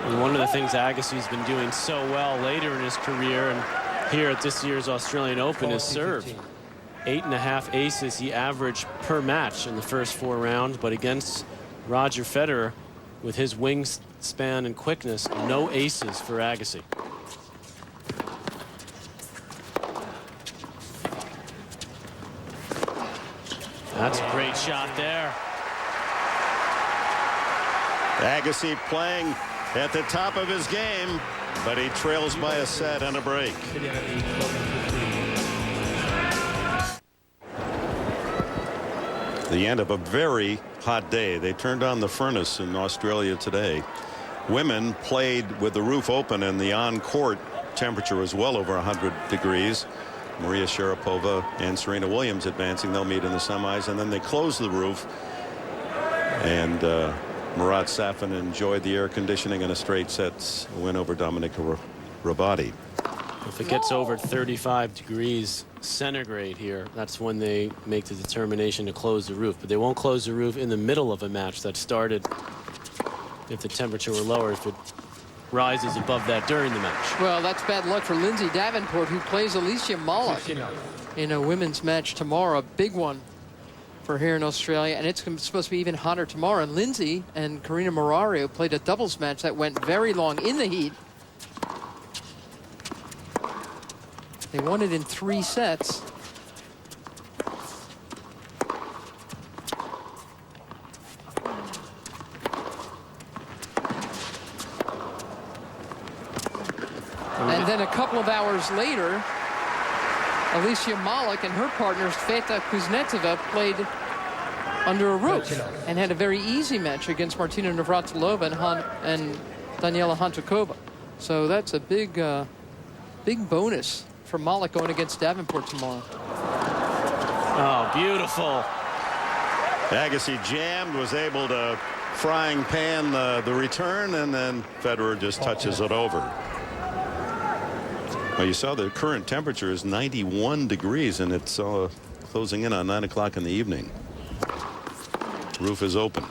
And one of the things Agassi's been doing so well later in his career and here at this year's Australian Open is serve. 8.5 aces he averaged per match in the first 4 rounds, but against Roger Federer, with his wingspan and quickness, no aces for Agassi. That's a great shot there. Agassi playing at the top of his game, but he trails by a set and a break. The end of a very hot day. They turned on the furnace in Australia today. Women played with the roof open, and the on-court temperature was well over 100 degrees. Maria Sharapova and Serena Williams advancing. They'll meet in the semis, and then they close the roof. And Murat Safin enjoyed the air conditioning in a straight set win over Dominika Rabati. If it gets over 35 degrees centigrade here, that's when they make the determination to close the roof. But they won't close the roof in the middle of a match that started if the temperature were lower, if it rises above that during the match. Well, that's bad luck for Lindsay Davenport, who plays Alicia Mollett in a women's match tomorrow, a big one for here in Australia, and it's supposed to be even hotter tomorrow. And Lindsay and Karina Marario played a doubles match that went very long in the heat. They won it in 3 sets. And then a couple of hours later, Alicia Mollett and her partner Sveta Kuznetsova played under a roof and had a very easy match against Martina Navratilova and Daniela Hantukova. So that's a big big bonus for Malik going against Davenport tomorrow. Oh, beautiful. Agassi jammed, was able to frying pan the return, and then Federer just touches it over. Well, you saw the current temperature is 91 degrees, and it's closing in on 9 o'clock in the evening. Roof is open.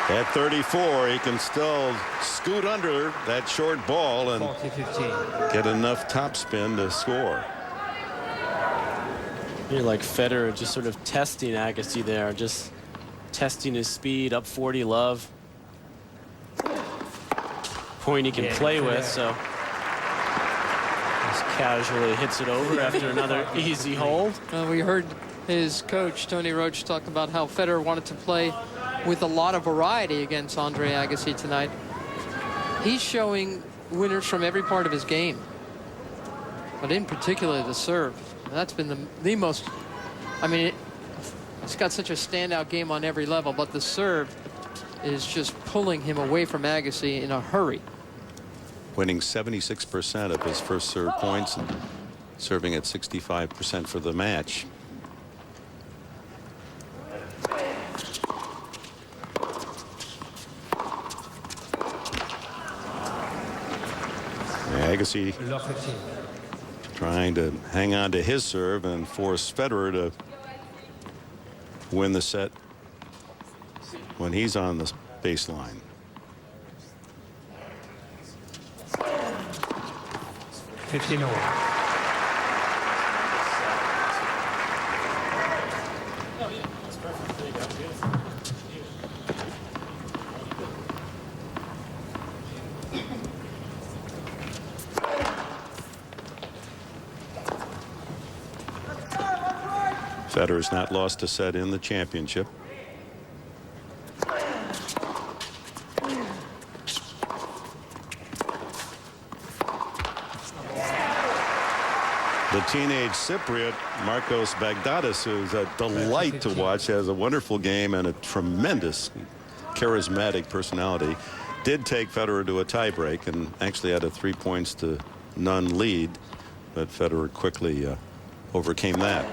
At 34, he can still scoot under that short ball and get enough topspin to score. You're like Federer just sort of testing Agassi there, just testing his speed, up 40 love. Point he can play with, so just casually hits it over after another easy hold. We heard his coach, Tony Roach, talk about how Federer wanted to play with a lot of variety against Andre Agassi tonight. He's showing winners from every part of his game, but in particular the serve. That's been the most, I mean, it's got such a standout game on every level, but the serve is just pulling him away from Agassi in a hurry. Winning 76% of his first serve points and serving at 65% for the match. Agassi trying to hang on to his serve and force Federer to win the set when he's on the baseline. Federer's not lost a set in the championship. The teenage Cypriot, Marcos Baghdatis, who's a delight to watch, has a wonderful game and a tremendous charismatic personality, did take Federer to a tiebreak and actually had a 3-0 lead, but Federer quickly overcame that.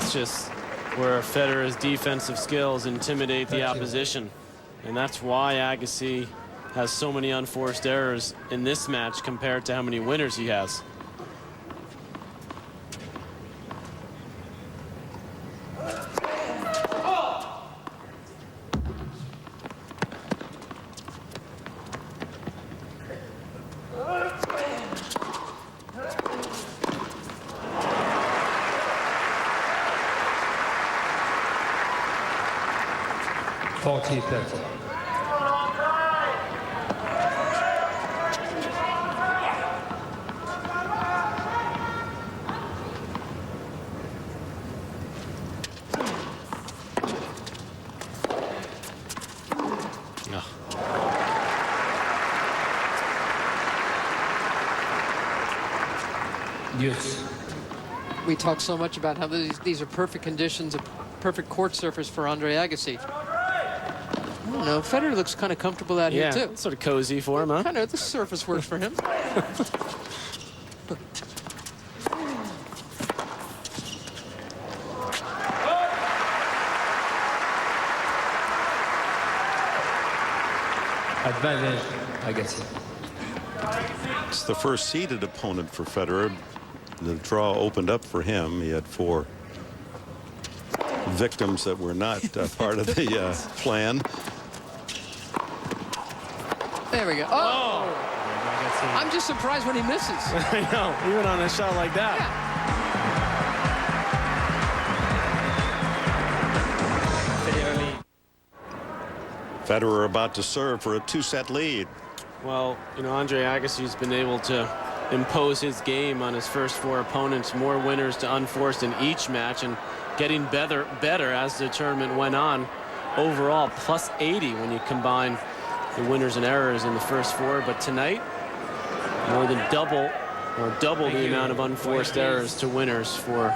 Just where Federer's defensive skills intimidate the opposition, and that's why Agassi has so many unforced errors in this match compared to how many winners he has. We talk so much about how these are perfect conditions, a perfect court surface for Andre Agassi. I don't know, Federer looks kind of comfortable out here too. Sort of cozy for him, huh? Kind of, the surface works for him. Advantage, Agassi. It's the first seeded opponent for Federer. The draw opened up for him. He had 4 victims that were not part of the plan. There we go. Oh! I'm just surprised when he misses. I know, even on a shot like that. Yeah. Federer about to serve for a 2-set lead. Well, you know, Andre Agassi's been able to impose his game on his first 4 opponents, more winners to unforced in each match, and getting better as the tournament went on. Overall, plus 80 when you combine the winners and errors in the first 4. But tonight, more than double the amount of unforced errors to winners for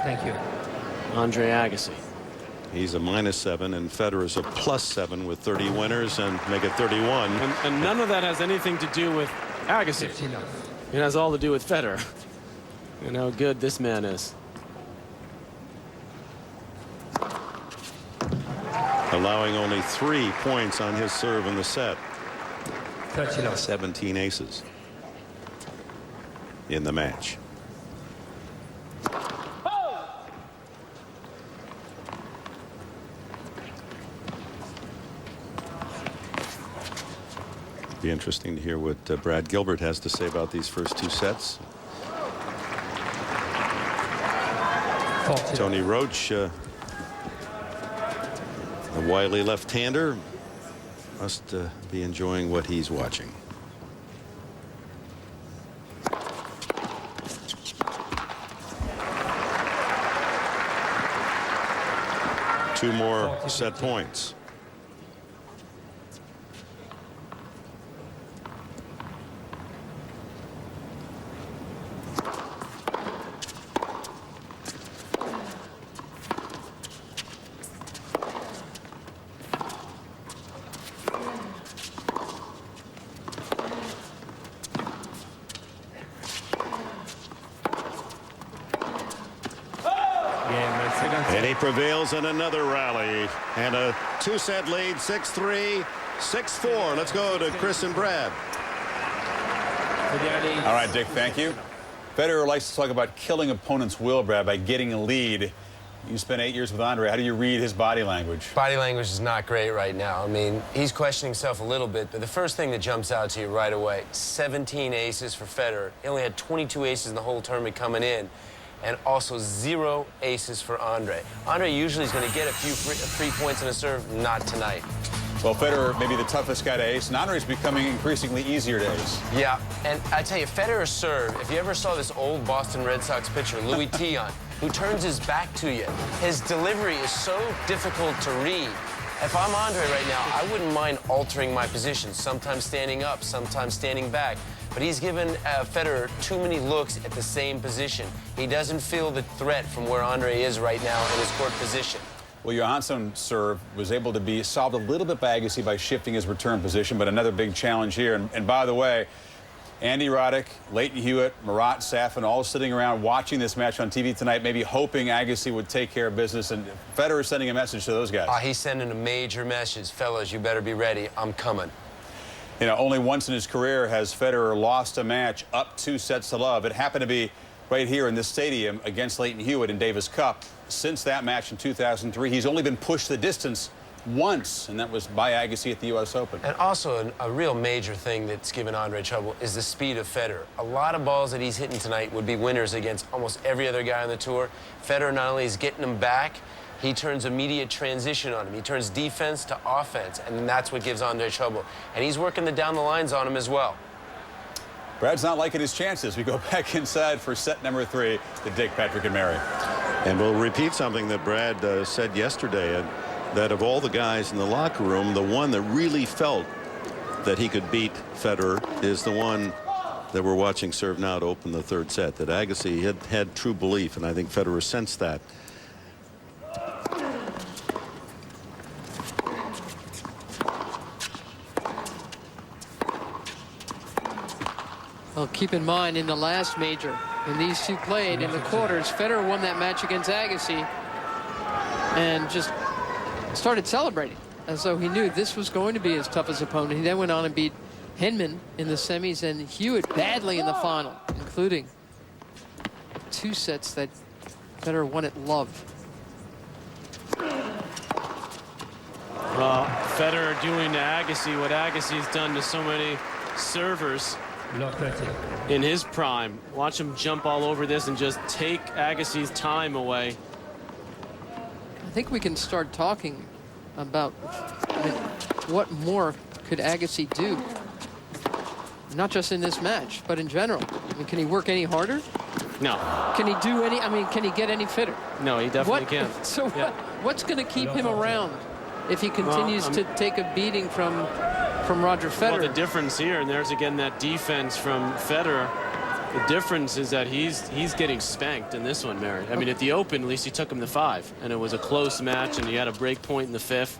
Andre Agassi. He's a -7, and Federer's a +7 with 30 winners and make it 31. And none of that has anything to do with Agassi. It has all to do with Federer and how good this man is. Allowing only 3 points on his serve in the set. 17 aces in the match. Be interesting to hear what Brad Gilbert has to say about these first 2 sets. Tony Roach, the wily left-hander, must be enjoying what he's watching. Two more set points. And he prevails in another rally and a 2-set lead, 6-3, 6-4. Let's go to Chris and Brad. All right, Dick, thank you. Federer likes to talk about killing opponents' will, Brad, by getting a lead. You spent 8 years with Andre. How do you read his body language? Body language is not great right now. I mean, he's questioning himself a little bit, but the first thing that jumps out to you right away, 17 aces for Federer. He only had 22 aces in the whole tournament coming in, and also 0 aces for Andre. Andre usually is going to get a few free points in a serve, not tonight. Well, Federer may be the toughest guy to ace, and Andre's becoming increasingly easier to ace. Yeah, and I tell you, Federer's serve, if you ever saw this old Boston Red Sox pitcher, Louis Tion, who turns his back to you, his delivery is so difficult to read. If I'm Andre right now, I wouldn't mind altering my position, sometimes standing up, sometimes standing back. But he's given Federer too many looks at the same position. He doesn't feel the threat from where Andre is right now in his court position. Well, Johansson's serve was able to be solved a little bit by Agassi by shifting his return position, but another big challenge here. And by the way, Andy Roddick, Leighton Hewitt, Marat Safin, all sitting around watching this match on TV tonight, maybe hoping Agassi would take care of business. And Federer sending a message to those guys. He's sending a major message. Fellas, you better be ready. I'm coming. You know, only once in his career has Federer lost a match up 2 sets to love. It happened to be right here in this stadium against Leighton Hewitt in Davis Cup. Since that match in 2003, he's only been pushed the distance once, and that was by Agassi at the U.S. Open. And also a real major thing that's given Andre trouble is the speed of Federer. A lot of balls that he's hitting tonight would be winners against almost every other guy on the tour. Federer not only is getting them back, he turns immediate transition on him. He turns defense to offense, and that's what gives Andre trouble. And he's working down the lines on him as well. Brad's not liking his chances. We go back inside for set number 3 to Dick, Patrick, and Mary. And we'll repeat something that Brad said yesterday, that of all the guys in the locker room, the one that really felt that he could beat Federer is the one that we're watching serve now to open the 3rd set, that Agassi had true belief, and I think Federer sensed that. Well, keep in mind, in the last major, when these two played in the quarters, Federer won that match against Agassi and just started celebrating as though he knew this was going to be his toughest opponent. He then went on and beat Hinman in the semis and Hewitt badly in the final, including 2 sets that Federer won at love. Well, Federer doing to Agassi what Agassi's done to so many servers in his prime. Watch him jump all over this and just take Agassi's time away. I think we can start talking about what more could Agassi do, not just in this match, but in general. I mean, can he work any harder? No. Can he do any? I mean, can he get any fitter? No, he definitely can't. So Yeah. what's going to keep him around if he continues to take a beating from Roger Federer? Well, the difference here, and there's again that defense from Federer. The difference is that he's getting spanked in this one, Mary. I mean, at the Open, at least he took him to 5, and it was a close match, and he had a break point in the 5th.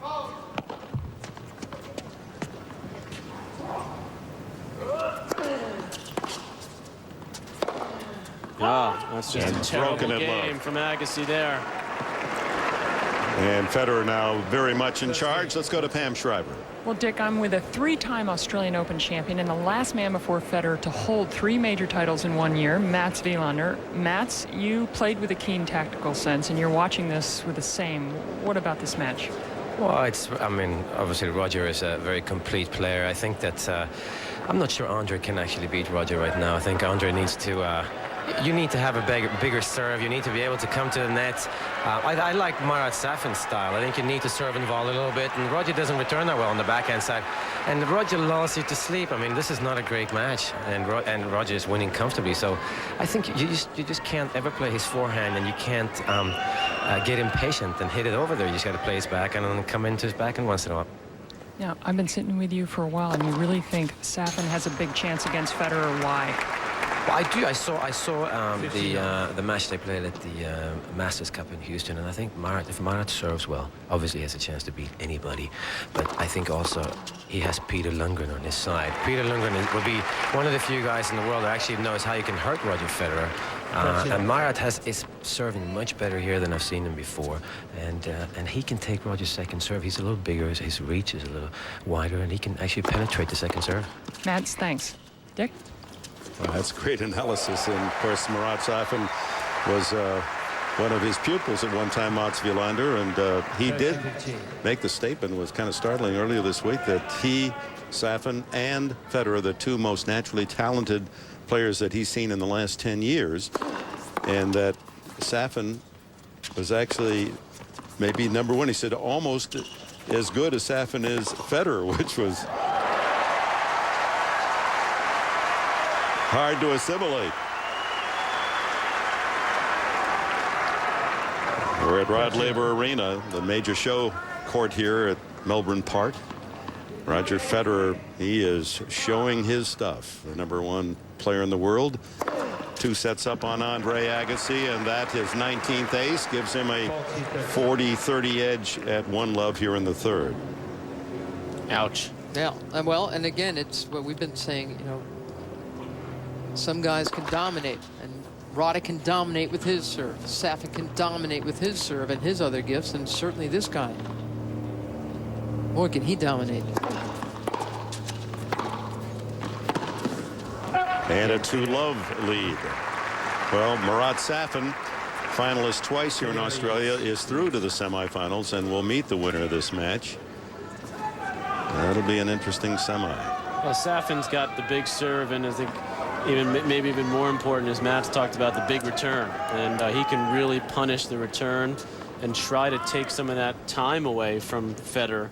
Oh, that's just a terrible game from Agassi there. And Federer now very much in charge. Let's go to Pam Shriver. Well, Dick, I'm with a 3-time Australian Open champion and the last man before Federer to hold 3 major titles in 1 year, Mats Wilander. Mats, you played with a keen tactical sense, and you're watching this with the same. What about this match? Well, I mean, obviously Roger is a very complete player. I think that I'm not sure Andre can actually beat Roger right now. I think Andre needs to you need to have a bigger serve. You need to be able to come to the net. I like Marat Safin's style. I think you need to serve and volley a little bit, and Roger doesn't return that well on the backhand side. And Roger lulls you to sleep. I mean, this is not a great match, and Roger is winning comfortably. So I think you just can't ever play his forehand, and you can't get impatient and hit it over there. You just got to play his backhand and then come into his backhand once in a while. Now, I've been sitting with you for a while, and you really think Safin has a big chance against Federer. Why? Well, I do. I saw the match they played at the Masters Cup in Houston, and I think if Marat serves well, obviously he has a chance to beat anybody. But I think also he has Peter Lundgren on his side. Peter Lundgren will be one of the few guys in the world that actually knows how you can hurt Roger Federer. And Marat is serving much better here than I've seen him before, and he can take Roger's second serve. He's a little bigger, his reach is a little wider, and he can actually penetrate the second serve. Mats, thanks. Dick? Well, that's great analysis. And of course, Marat Safin was one of his pupils at one time, Mats Wilander, and he did make the statement, was kind of startling earlier this week, that he, Safin, and Federer, the 2 most naturally talented players that he's seen in the last 10 years, and that Safin was actually maybe number 1. He said almost as good as Safin is Federer, which was hard to assimilate. We're at Rod Laver Arena, the major show court here at Melbourne Park. Roger Federer, he is showing his stuff. The number 1 player in the world. 2 sets up on Andre Agassi, and that his 19th ace gives him a 40-30 edge at 1-love here in the 3rd. Ouch. Yeah, well, and again, it's what we've been saying, you know, some guys can dominate, and Roddick can dominate with his serve. Safin can dominate with his serve and his other gifts, and certainly this guy. Boy, can he dominate. And a 2-love lead. Well, Marat Safin, finalist twice here in Australia, is through to the semifinals and will meet the winner of this match. That'll be an interesting semi. Well, Safin's got the big serve, and I think maybe even more important, as Matt's talked about, the big return. And he can really punish the return and try to take some of that time away from Federer.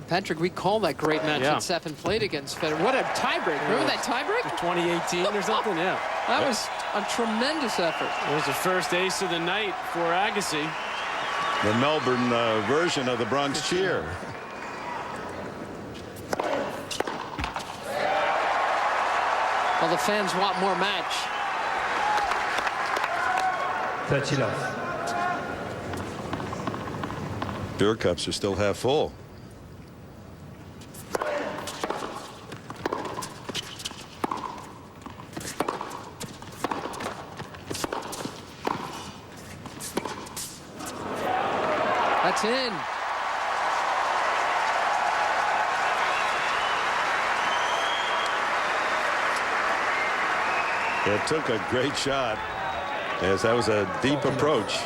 Patrick, recall that great match that Safin played against Federer. What a tiebreak. Remember that tiebreak? 2018 or something, yeah. That was a tremendous effort. It was the first ace of the night for Agassi. The Melbourne version of the Bronx Cheer. Well, the fans want more match. 30 love. Beer cups are still half full. That's in. It took a great shot, as that was a deep approach.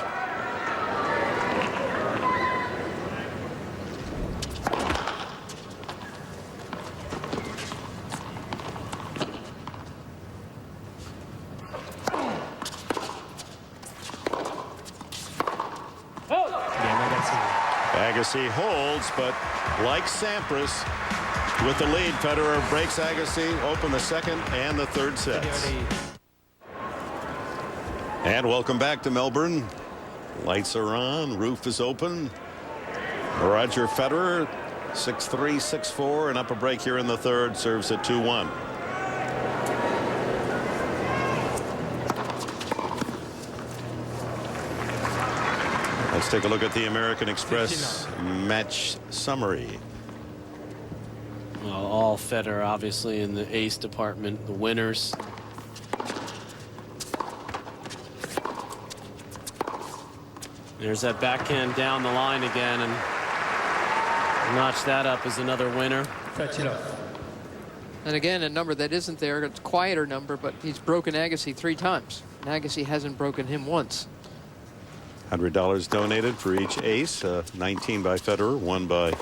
Agassi holds, but like Sampras, with the lead, Federer breaks Agassi, open the 2nd and the 3rd sets. And welcome back to Melbourne. Lights are on, roof is open. Roger Federer, 6-3, 6-4, and up a break here in the third, serves at 2-1. Let's take a look at the American Express match summary. Well, all Federer, obviously, in the ace department, the winners. There's that backhand down the line again, and notch that up as another winner. And again, a number that isn't there. It's a quieter number, but he's broken Agassi 3 times. And Agassi hasn't broken him once. $100 donated for each ace. 19 by Federer, 1 by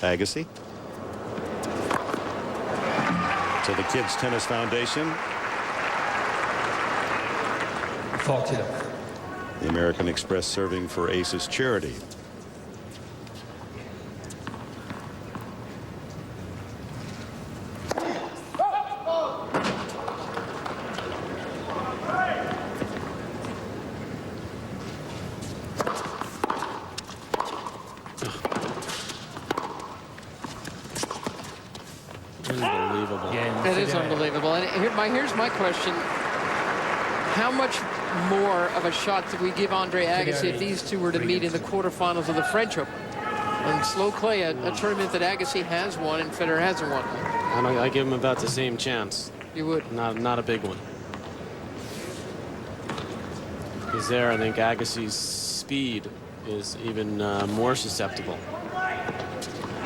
Agassi. To the Kids Tennis Foundation. 40. The American Express serving for Aces charity. Unbelievable. That is unbelievable. And here's my question. How much more of a shot did we give Andre Agassi if these two were to meet in the quarterfinals of the French Open? And slow clay, a tournament that Agassi has won and Federer hasn't won. I give him about the same chance. You would? Not a big one. Because there, I think Agassi's speed is even more susceptible.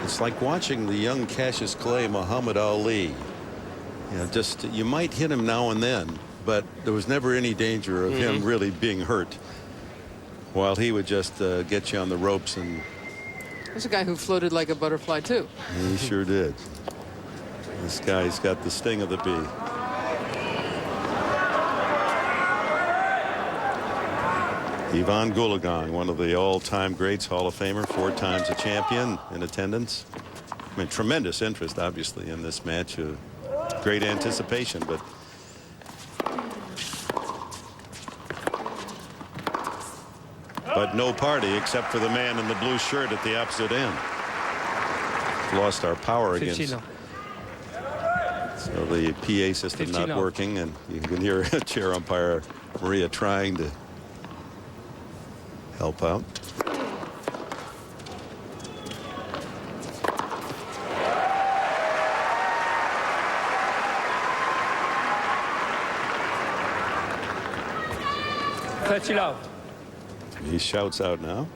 It's like watching the young Cassius Clay Muhammad Ali. You know, just you might hit him now and then, but there was never any danger of him really being hurt, while he would just get you on the ropes. And there's a guy who floated like a butterfly too. he sure did. This guy's got the sting of the bee. Ivan Goolagong, one of the all-time greats, Hall of Famer, 4 times a champion, in attendance. I mean, tremendous interest, obviously, in this match. Great anticipation, but no party except for the man in the blue shirt at the opposite end. Lost our power against. So the PA system not working, and you can hear chair umpire Maria trying to help out. He shouts out now.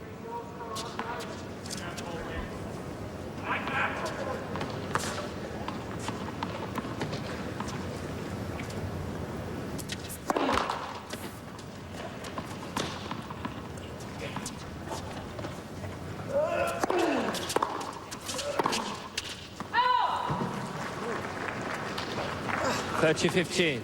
$30-15.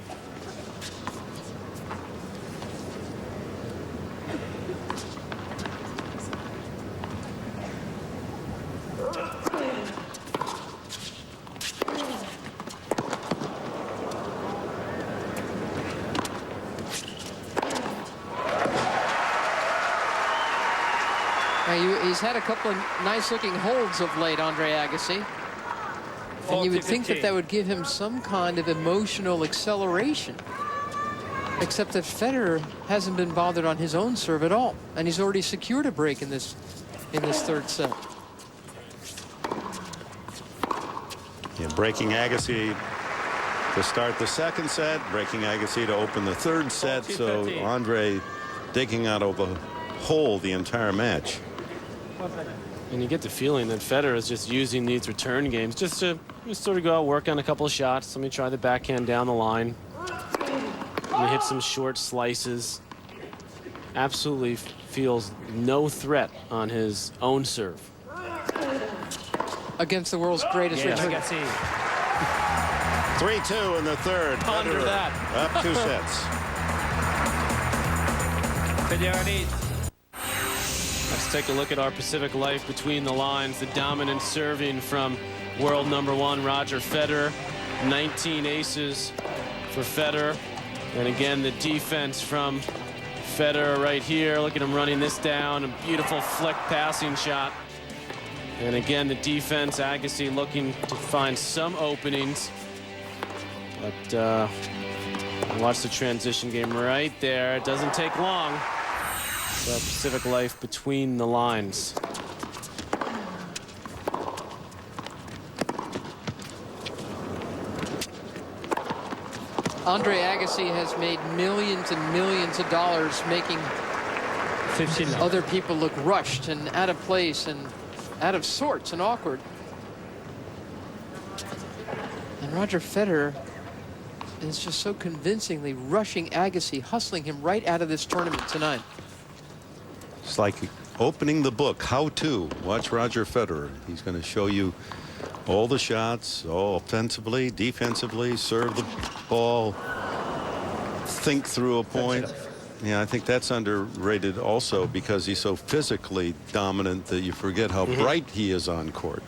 He's had a couple of nice-looking holds of late, Andre Agassi. And you would think that that would give him some kind of emotional acceleration. Except that Federer hasn't been bothered on his own serve at all. And he's already secured a break in this third set. Yeah, breaking Agassi to start the second set, breaking Agassi to open the third set. So Andre digging out of a hole the entire match. And you get the feeling that Federer is just using these return games just to sort of go out, work on a couple of shots. Let me try the backhand down the line. Let me hit some short slices. Absolutely feels no threat on his own serve. Against the world's greatest return. 3-2 in the third. Ponder Federer that. up 2 sets. Let's take a look at our Pacific life between the lines. The dominant serving from world #1 Roger Federer. 19 aces for Federer. And again, the defense from Federer right here. Look at him running this down. A beautiful flick passing shot. And again, the defense, Agassi looking to find some openings. But watch the transition game right there. It doesn't take long. The Pacific Life between the lines. Andre Agassi has made millions and millions of dollars making 15 other people look rushed and out of place and out of sorts and awkward. And Roger Federer is just so convincingly rushing Agassi, hustling him right out of this tournament tonight. It's like opening the book, how to. Watch Roger Federer. He's going to show you all the shots, all offensively, defensively, serve the ball, think through a point. Yeah, I think that's underrated also because he's so physically dominant that you forget how bright he is on court.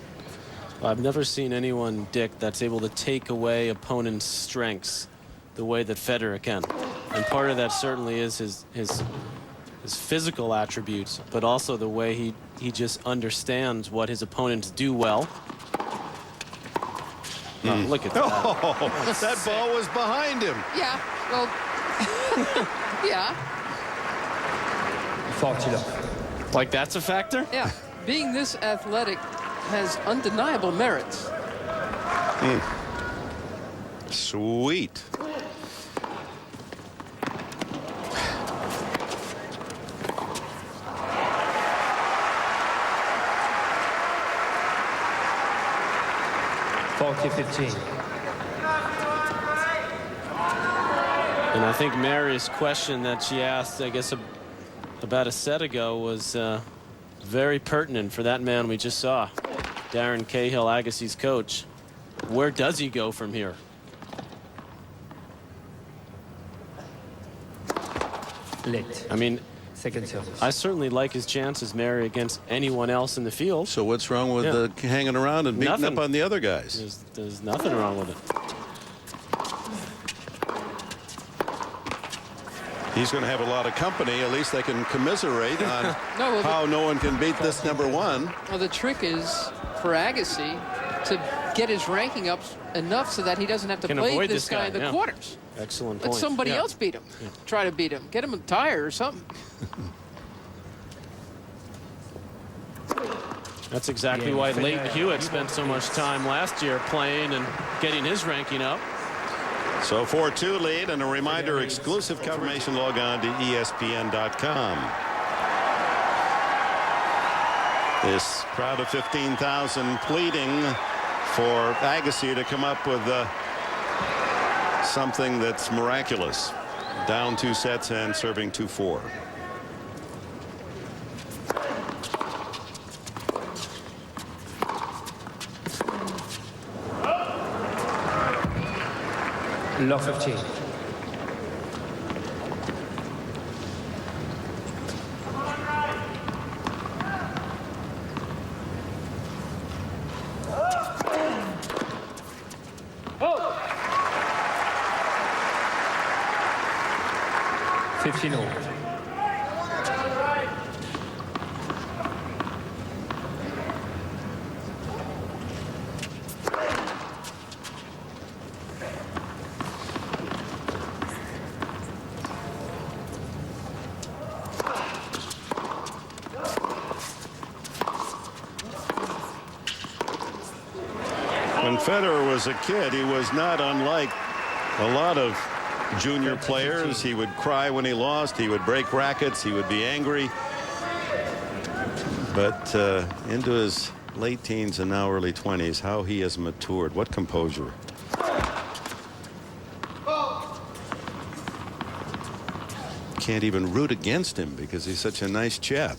I've never seen anyone, Dick, that's able to take away opponents' strengths the way that Federer can. And part of that certainly is his physical attributes, but also the way he just understands what his opponents do well. Oh, look at that. Oh, that ball was behind him. Yeah, well, yeah. 40 love. Like that's a factor? Yeah, being this athletic has undeniable merits. Sweet. And I think Mary's question that she asked, I guess, about a set ago was very pertinent for that man we just saw, Darren Cahill, Agassi's coach. Where does he go from here? Late. I mean, Second service. I certainly like his chances, Mary, against anyone else in the field. So what's wrong with hanging around and beating up on the other guys? There's nothing wrong with it. He's going to have a lot of company. At least they can commiserate on how no one can beat this number one. Well, the trick is for Agassi to get his ranking up enough so that he doesn't have to play this guy in the quarters. Excellent point. Let somebody else beat him. Try to beat him. Get him a tire or something. That's exactly why Leighton Hewitt spent so much time last year playing and getting his ranking up. So 4-2 lead, and a reminder, exclusive confirmation, log on to ESPN.com. This crowd of 15,000 pleading for Agassi to come up with something that's miraculous. Down 2 sets and serving 2-4. Love 15. Oh. 15 all. When Federer was a kid, he was not unlike a lot of junior players. He would cry when he lost. He would break rackets. He would be angry. But into his late teens and now early 20s, how he has matured. What composure. Can't even root against him because he's such a nice chap.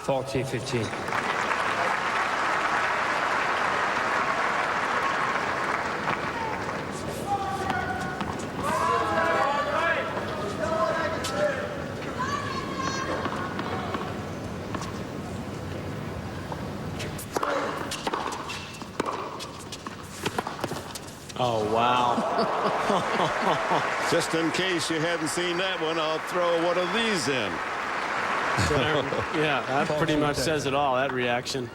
Forty 15. Oh, wow. Just in case you hadn't seen that one, I'll throw one of these in. Yeah, that pretty much says it all, that reaction.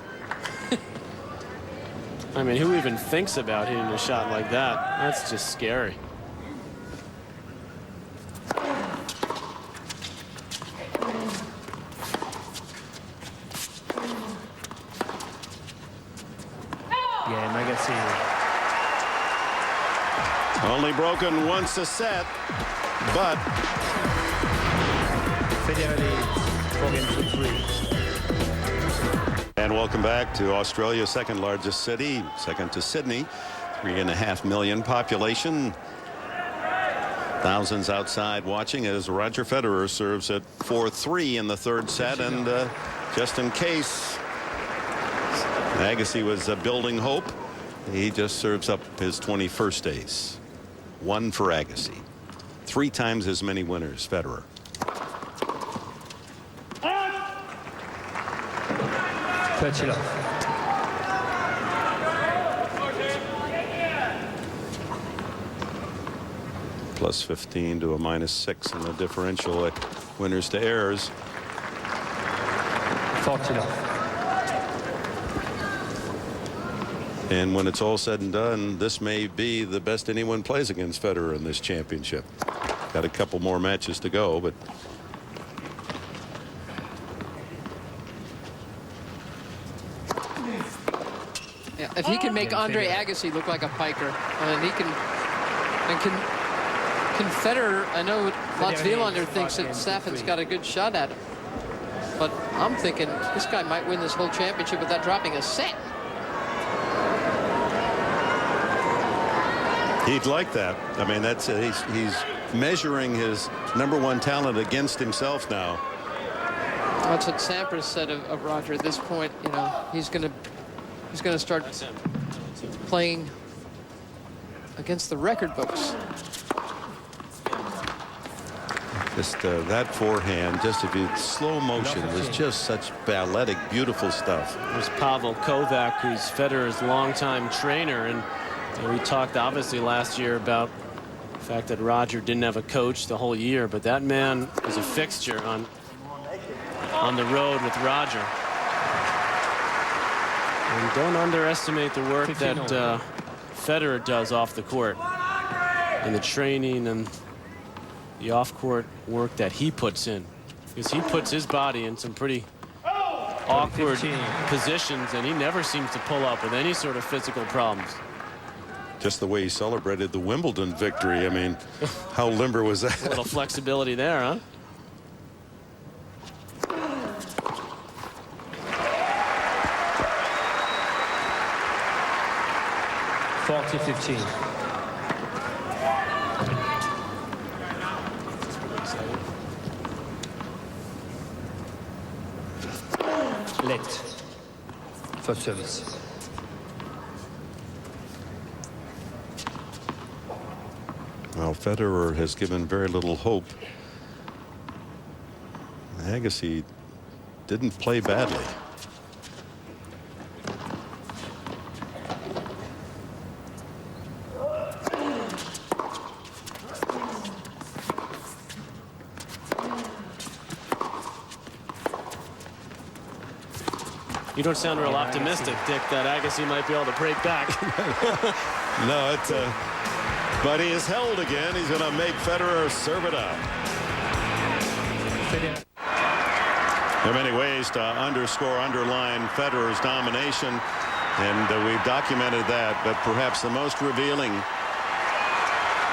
I mean, who even thinks about hitting a shot like that? That's just scary. Yeah, Agassi. Only broken once a set, but Federer leads 4-3. And welcome back to Australia's second largest city, second to Sydney. 3.5 million population. Thousands outside watching as Roger Federer serves at 4-3 in the third set. And just in case Agassi was building hope, he just serves up his 21st ace. One for Agassi. 3 times as many winners, Federer. Plus 15 to a -6 in the differential at winners to errors. 40 love. And when it's all said and done, this may be the best anyone plays against Federer in this championship. Got a couple more matches to go, but Yeah, if he can make Andre Agassi look like a piker, and he can Federer, I know Mats Wilander thinks that Staffan's got a good shot at him, but I'm thinking this guy might win this whole championship without dropping a set. he'd like that. I mean, that's he's measuring his #1 talent against himself now. That's what Sampras said of Roger. At this point, you know, he's going to start playing against the record books. Just that forehand, just if you slow motion, was just such balletic, beautiful stuff. There's Pavel Kovac, who's Federer's longtime trainer, and we talked obviously last year about the fact that Roger didn't have a coach the whole year, but that man is a fixture on the road with Roger. And don't underestimate the work that Federer does off the court, and the training and the off-court work that he puts in, because he puts his body in some pretty awkward positions, and he never seems to pull up with any sort of physical problems. Just the way he celebrated the Wimbledon victory. I mean, how limber was that? A little flexibility there, huh? (40-15). Let. First service. Well, Federer has given very little hope. Agassi didn't play badly. You don't sound real optimistic, Dick, that Agassi might be able to break back. No, it's but he is held again. He's going to make Federer serve it up. There are many ways to underline Federer's domination, and we've documented that, but perhaps the most revealing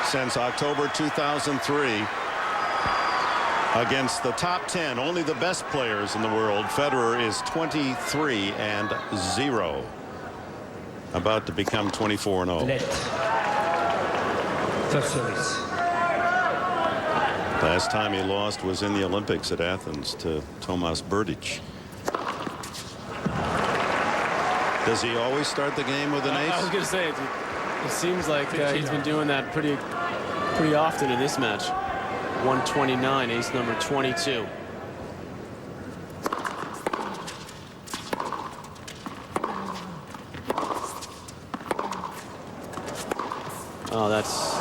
since October 2003 against the top 10, only the best players in the world. Federer is 23-0, about to become 24-0. First service. Last time he lost was in the Olympics at Athens to Tomas Berdych. Does he always start the game with an ace? I was going to say, it seems like he's been doing that pretty often in this match. 129, ace number 22. Oh, that's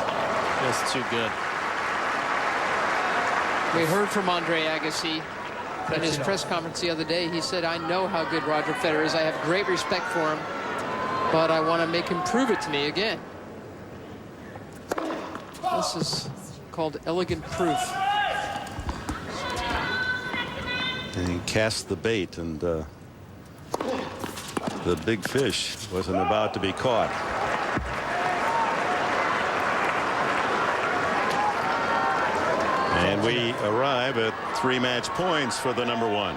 too good. We heard from Andre Agassi in his press conference the other day. He said, I know how good Roger Federer is. I have great respect for him, but I want to make him prove it to me again. This is called elegant proof. And he cast the bait, and the big fish wasn't about to be caught. And we arrive at 3 match points for the number 1.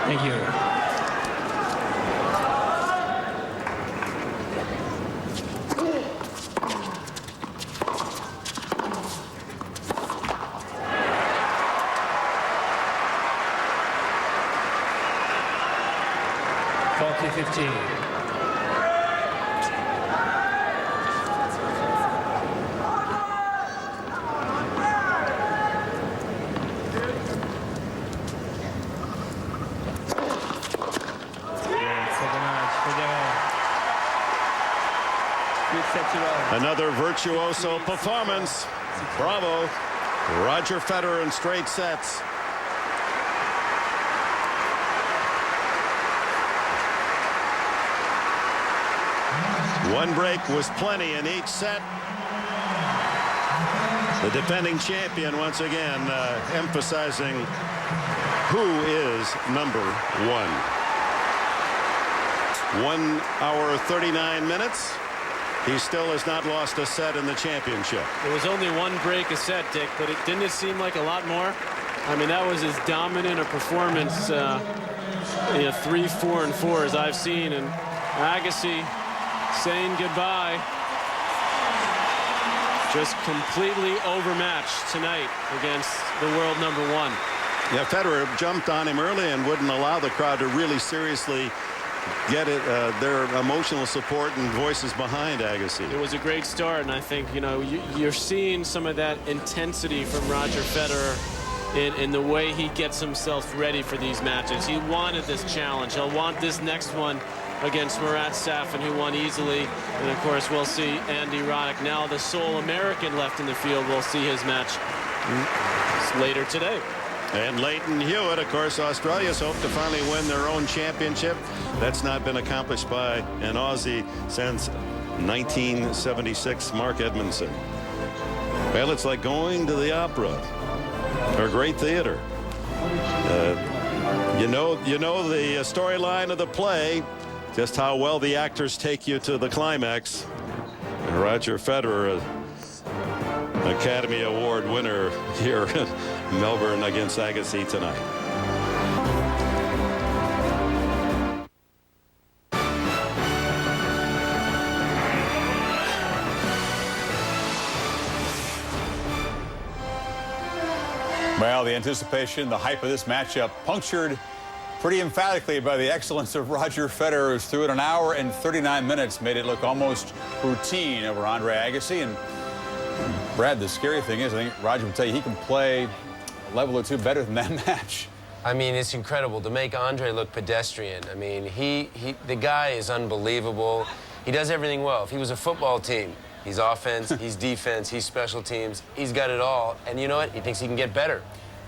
Thank you. Another virtuoso performance. Bravo. Roger Federer in straight sets. One break was plenty in each set. The defending champion once again emphasizing who is number 1. 1 hour 39 minutes. He still has not lost a set in the championship. There was only 1 break a set, Dick, but didn't it seem like a lot more? I mean, that was as dominant a performance, 3, 4, and 4 as I've seen. And Agassi saying goodbye. Just completely overmatched tonight against the world number 1. Yeah, Federer jumped on him early and wouldn't allow the crowd to really seriously get it, their emotional support and voices behind Agassi. It was a great start, and I think, you're seeing some of that intensity from Roger Federer in the way he gets himself ready for these matches. He wanted this challenge. He'll want this next one against Marat Safin, who won easily. And, of course, we'll see Andy Roddick. Now the sole American left in the field. We'll see his match later today. And Leighton Hewitt, of course, Australia's hope to finally win their own championship. That's not been accomplished by an Aussie since 1976, Mark Edmondson. Well, it's like going to the opera or great theater. You know the storyline of the play, just how well the actors take you to the climax. And Roger Federer, Academy Award winner here in Melbourne against Agassi tonight. Well, the anticipation, the hype of this matchup punctured pretty emphatically by the excellence of Roger Federer, who's through it 1 hour and 39 minutes, made it look almost routine over Andre Agassi. And Brad, the scary thing is, I think Roger would tell you he can play a level or two better than that match. I mean, it's incredible to make Andre look pedestrian. I mean, the guy is unbelievable. He does everything well. If he was a football team, he's offense, he's defense, he's special teams. He's got it all. And you know what? He thinks he can get better.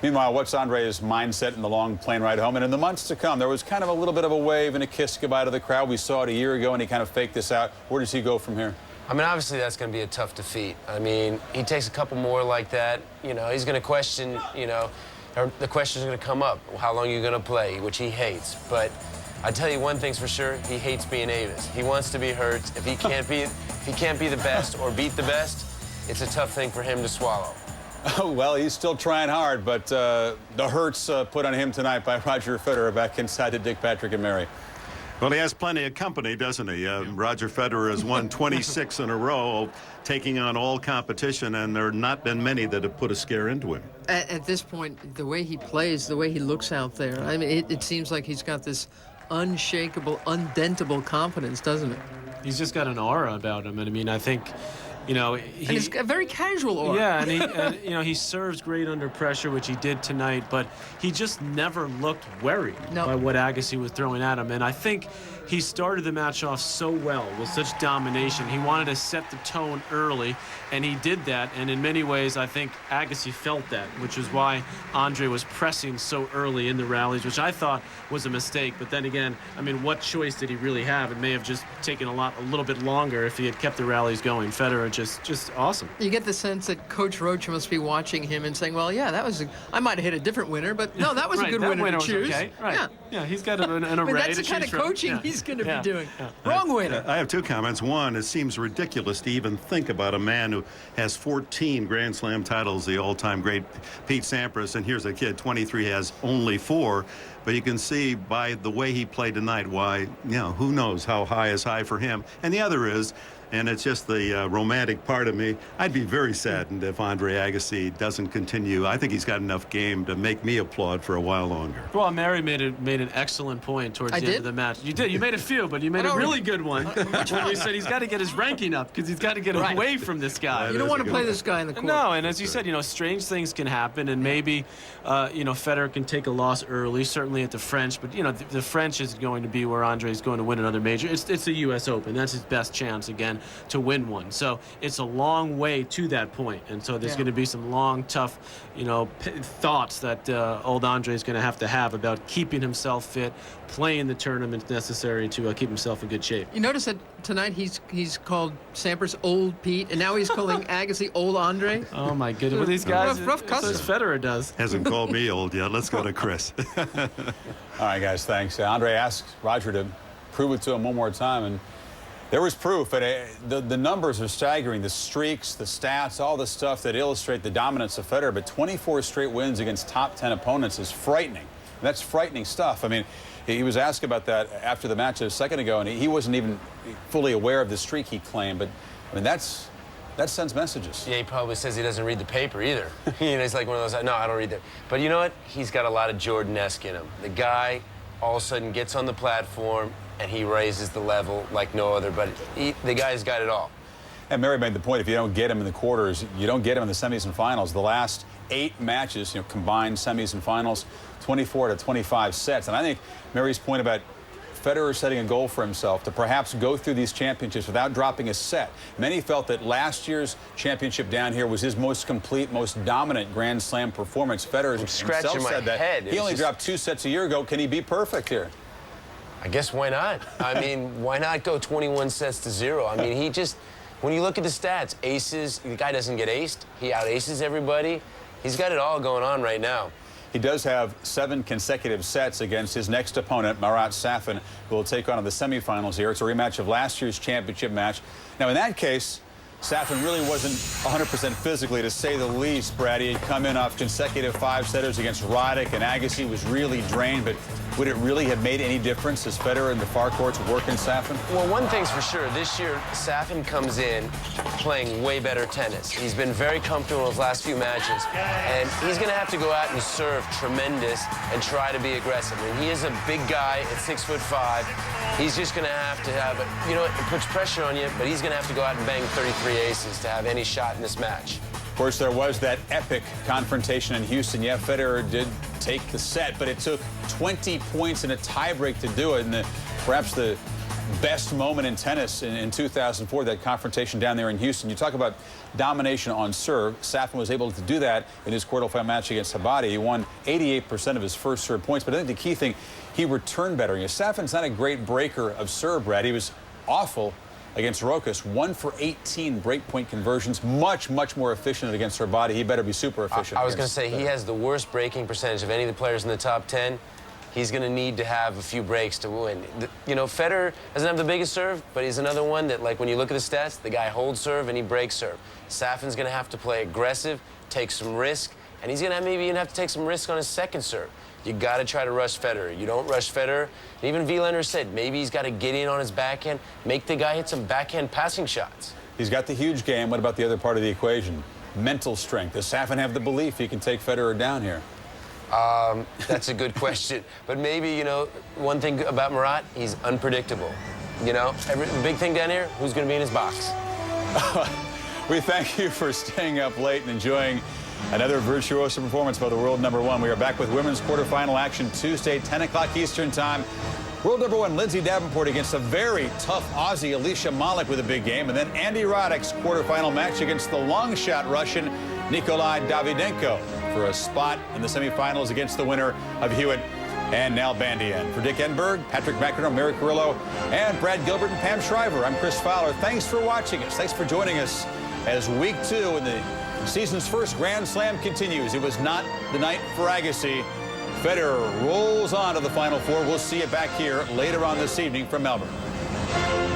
Meanwhile, what's Andre's mindset in the long plane ride home? And in the months to come, there was kind of a little bit of a wave and a kiss goodbye to the crowd. We saw it a year ago, and he kind of faked this out. Where does he go from here? I mean, obviously, that's going to be a tough defeat. I mean, he takes a couple more like that. You know, he's going to question, the question's going to come up. How long are you going to play? Which he hates. But I tell you one thing's for sure, he hates being Avis. He wants to be hurt. If he can't be the best or beat the best, it's a tough thing for him to swallow. Oh, well, he's still trying hard, but the hurts put on him tonight by Roger Federer. Back inside to Dick, Patrick, and Mary. Well, he has plenty of company, doesn't he? Roger Federer has won 26 in a row, taking on all competition, and there have not been many that have put a scare into him. At this point, the way he plays, the way he looks out there, I mean, it seems like he's got this unshakable, undentable confidence, doesn't it? He's just got an aura about him. And I mean, I think You know, and he's a very casual aura. Yeah, and you know, he serves great under pressure, which he did tonight, but he just never looked worried by what Agassi was throwing at him. And I think he started the match off so well with such domination. He wanted to set the tone early, and he did that. And in many ways, I think Agassi felt that, which is why Andre was pressing so early in the rallies, which I thought was a mistake. But then again, I mean, what choice did he really have? It may have just taken a little bit longer if he had kept the rallies going. Federer just awesome. You get the sense that Coach Roach must be watching him and saying, well, yeah, that was I might have hit a different winner, but no, that was a good winner to choose. Okay. Right. Yeah, he's got an array I mean, that's to the kind of coaching he's going to be doing. Wrong winner. I have two comments. One, it seems ridiculous to even think about a man who has 14 Grand Slam titles, the all-time great Pete Sampras, and here's a kid, 23, has only 4. But you can see by the way he played tonight why, you know, who knows how high is high for him. And the other is, and it's just the romantic part of me, I'd be very saddened if Andre Agassi doesn't continue. I think he's got enough game to make me applaud for a while longer. Well, Mary made an excellent point towards the end of the match. You did. You made a few, but you made a really good one. When you said he's got to get his ranking up because he's got to get away from this guy. You don't want to play this guy in the court. No, and as you said, you know, strange things can happen, and maybe, you know, Federer can take a loss early, certainly at the French, but, you know, the French is going to be where Andre is going to win another major. It's the U.S. Open. That's his best chance, again, to win one. So it's a long way to that point, and so there's going to be some long, tough, you know, thoughts that old Andre is going to have about keeping himself fit, playing the tournaments necessary to keep himself in good shape. You notice that tonight he's called Sampras Old Pete, and now he's calling Agassi Old Andre. Oh my goodness! Well, these guys, rough custom. As Federer does. Hasn't called me old yet. Let's go to Chris. All right, guys, thanks. Andre asked Roger to prove it to him one more time, and there was proof. And the numbers are staggering. The streaks, the stats, all the stuff that illustrate the dominance of Federer. But 24 straight wins against top 10 opponents is frightening. That's frightening stuff. I mean, he was asked about that after the match a second ago, and he wasn't even fully aware of the streak he claimed. But I mean, that sends messages. Yeah, he probably says he doesn't read the paper either. You know, he's like one of those, no, I don't read that. But you know what? He's got a lot of Jordan-esque in him. The guy all of a sudden gets on the platform and he raises the level like no other. But the guy's got it all. And Mary made the point, if you don't get him in the quarters, you don't get him in the semis and finals. The last 8 matches, you know, combined semis and finals, 24 to 25 sets. And I think Mary's point about Federer setting a goal for himself to perhaps go through these championships without dropping a set. Many felt that last year's championship down here was his most complete, most dominant Grand Slam performance. Federer himself said that. He only dropped 2 sets a year ago. Can he be perfect here? I guess why not? I mean, why not go 21 sets to 0? I mean, he just, when you look at the stats, aces, the guy doesn't get aced. He out-aces everybody. He's got it all going on right now. He does have 7 consecutive sets against his next opponent, Marat Safin, who will take on in the semifinals here. It's a rematch of last year's championship match. Now, in that case, Safin really wasn't 100% physically, to say the least, Brad. He had come in off consecutive 5-setters against Roddick, and Agassi was really drained. But would it really have made any difference as Federer in the far courts working Safin? Well, one thing's for sure. This year, Safin comes in playing way better tennis. He's been very comfortable in his last few matches. And he's going to have to go out and serve tremendous and try to be aggressive. And he is a big guy at 6'5". He's just going to have, you know, it puts pressure on you, but he's going to have to go out and bang 33 aces to have any shot in this match. Of course, there was that epic confrontation in Houston. Yeah, Federer did take the set, but it took 20 points in a tiebreak to do it. And perhaps the best moment in tennis in 2004, that confrontation down there in Houston. You talk about domination on serve. Safin was able to do that in his quarterfinal match against Habadi. He won 88% of his first serve points. But I think the key thing, he returned better. You know, Safin's not a great breaker of serve, Brad. He was awful against Rokas, 1 for 18 breakpoint conversions, much more efficient against her body. He better be super efficient. I was going to say, he has the worst breaking percentage of any of the players in the top 10. He's going to need to have a few breaks to win. You know, Federer doesn't have the biggest serve, but he's another one that, like, when you look at the stats, the guy holds serve and he breaks serve. Safin's going to have to play aggressive, take some risk, and he's going to maybe even have to take some risk on his second serve. You got to try to rush Federer. You don't rush Federer. And even Wielander said maybe he's got to get in on his backhand, make the guy hit some backhand passing shots. He's got the huge game. What about the other part of the equation? Mental strength. Does Safin have the belief he can take Federer down here? That's a good question. But maybe, you know, one thing about Marat, he's unpredictable. You know, the big thing down here, who's going to be in his box? We thank you for staying up late and enjoying another virtuoso performance by the world number one. We are back with women's quarterfinal action Tuesday, 10 o'clock Eastern time. World number one Lindsay Davenport against a very tough Aussie Alicia Malik with a big game. And then Andy Roddick's quarterfinal match against the long shot Russian Nikolai Davydenko for a spot in the semifinals against the winner of Hewitt and Nalbandian. For Dick Enberg, Patrick McEnroe, Mary Carrillo, and Brad Gilbert and Pam Shriver, I'm Chris Fowler. Thanks for watching us. Thanks for joining us as week 2 in the season's first Grand Slam continues. It was not the night for Agassi. Federer rolls on to the Final Four. We'll see you back here later on this evening from Melbourne.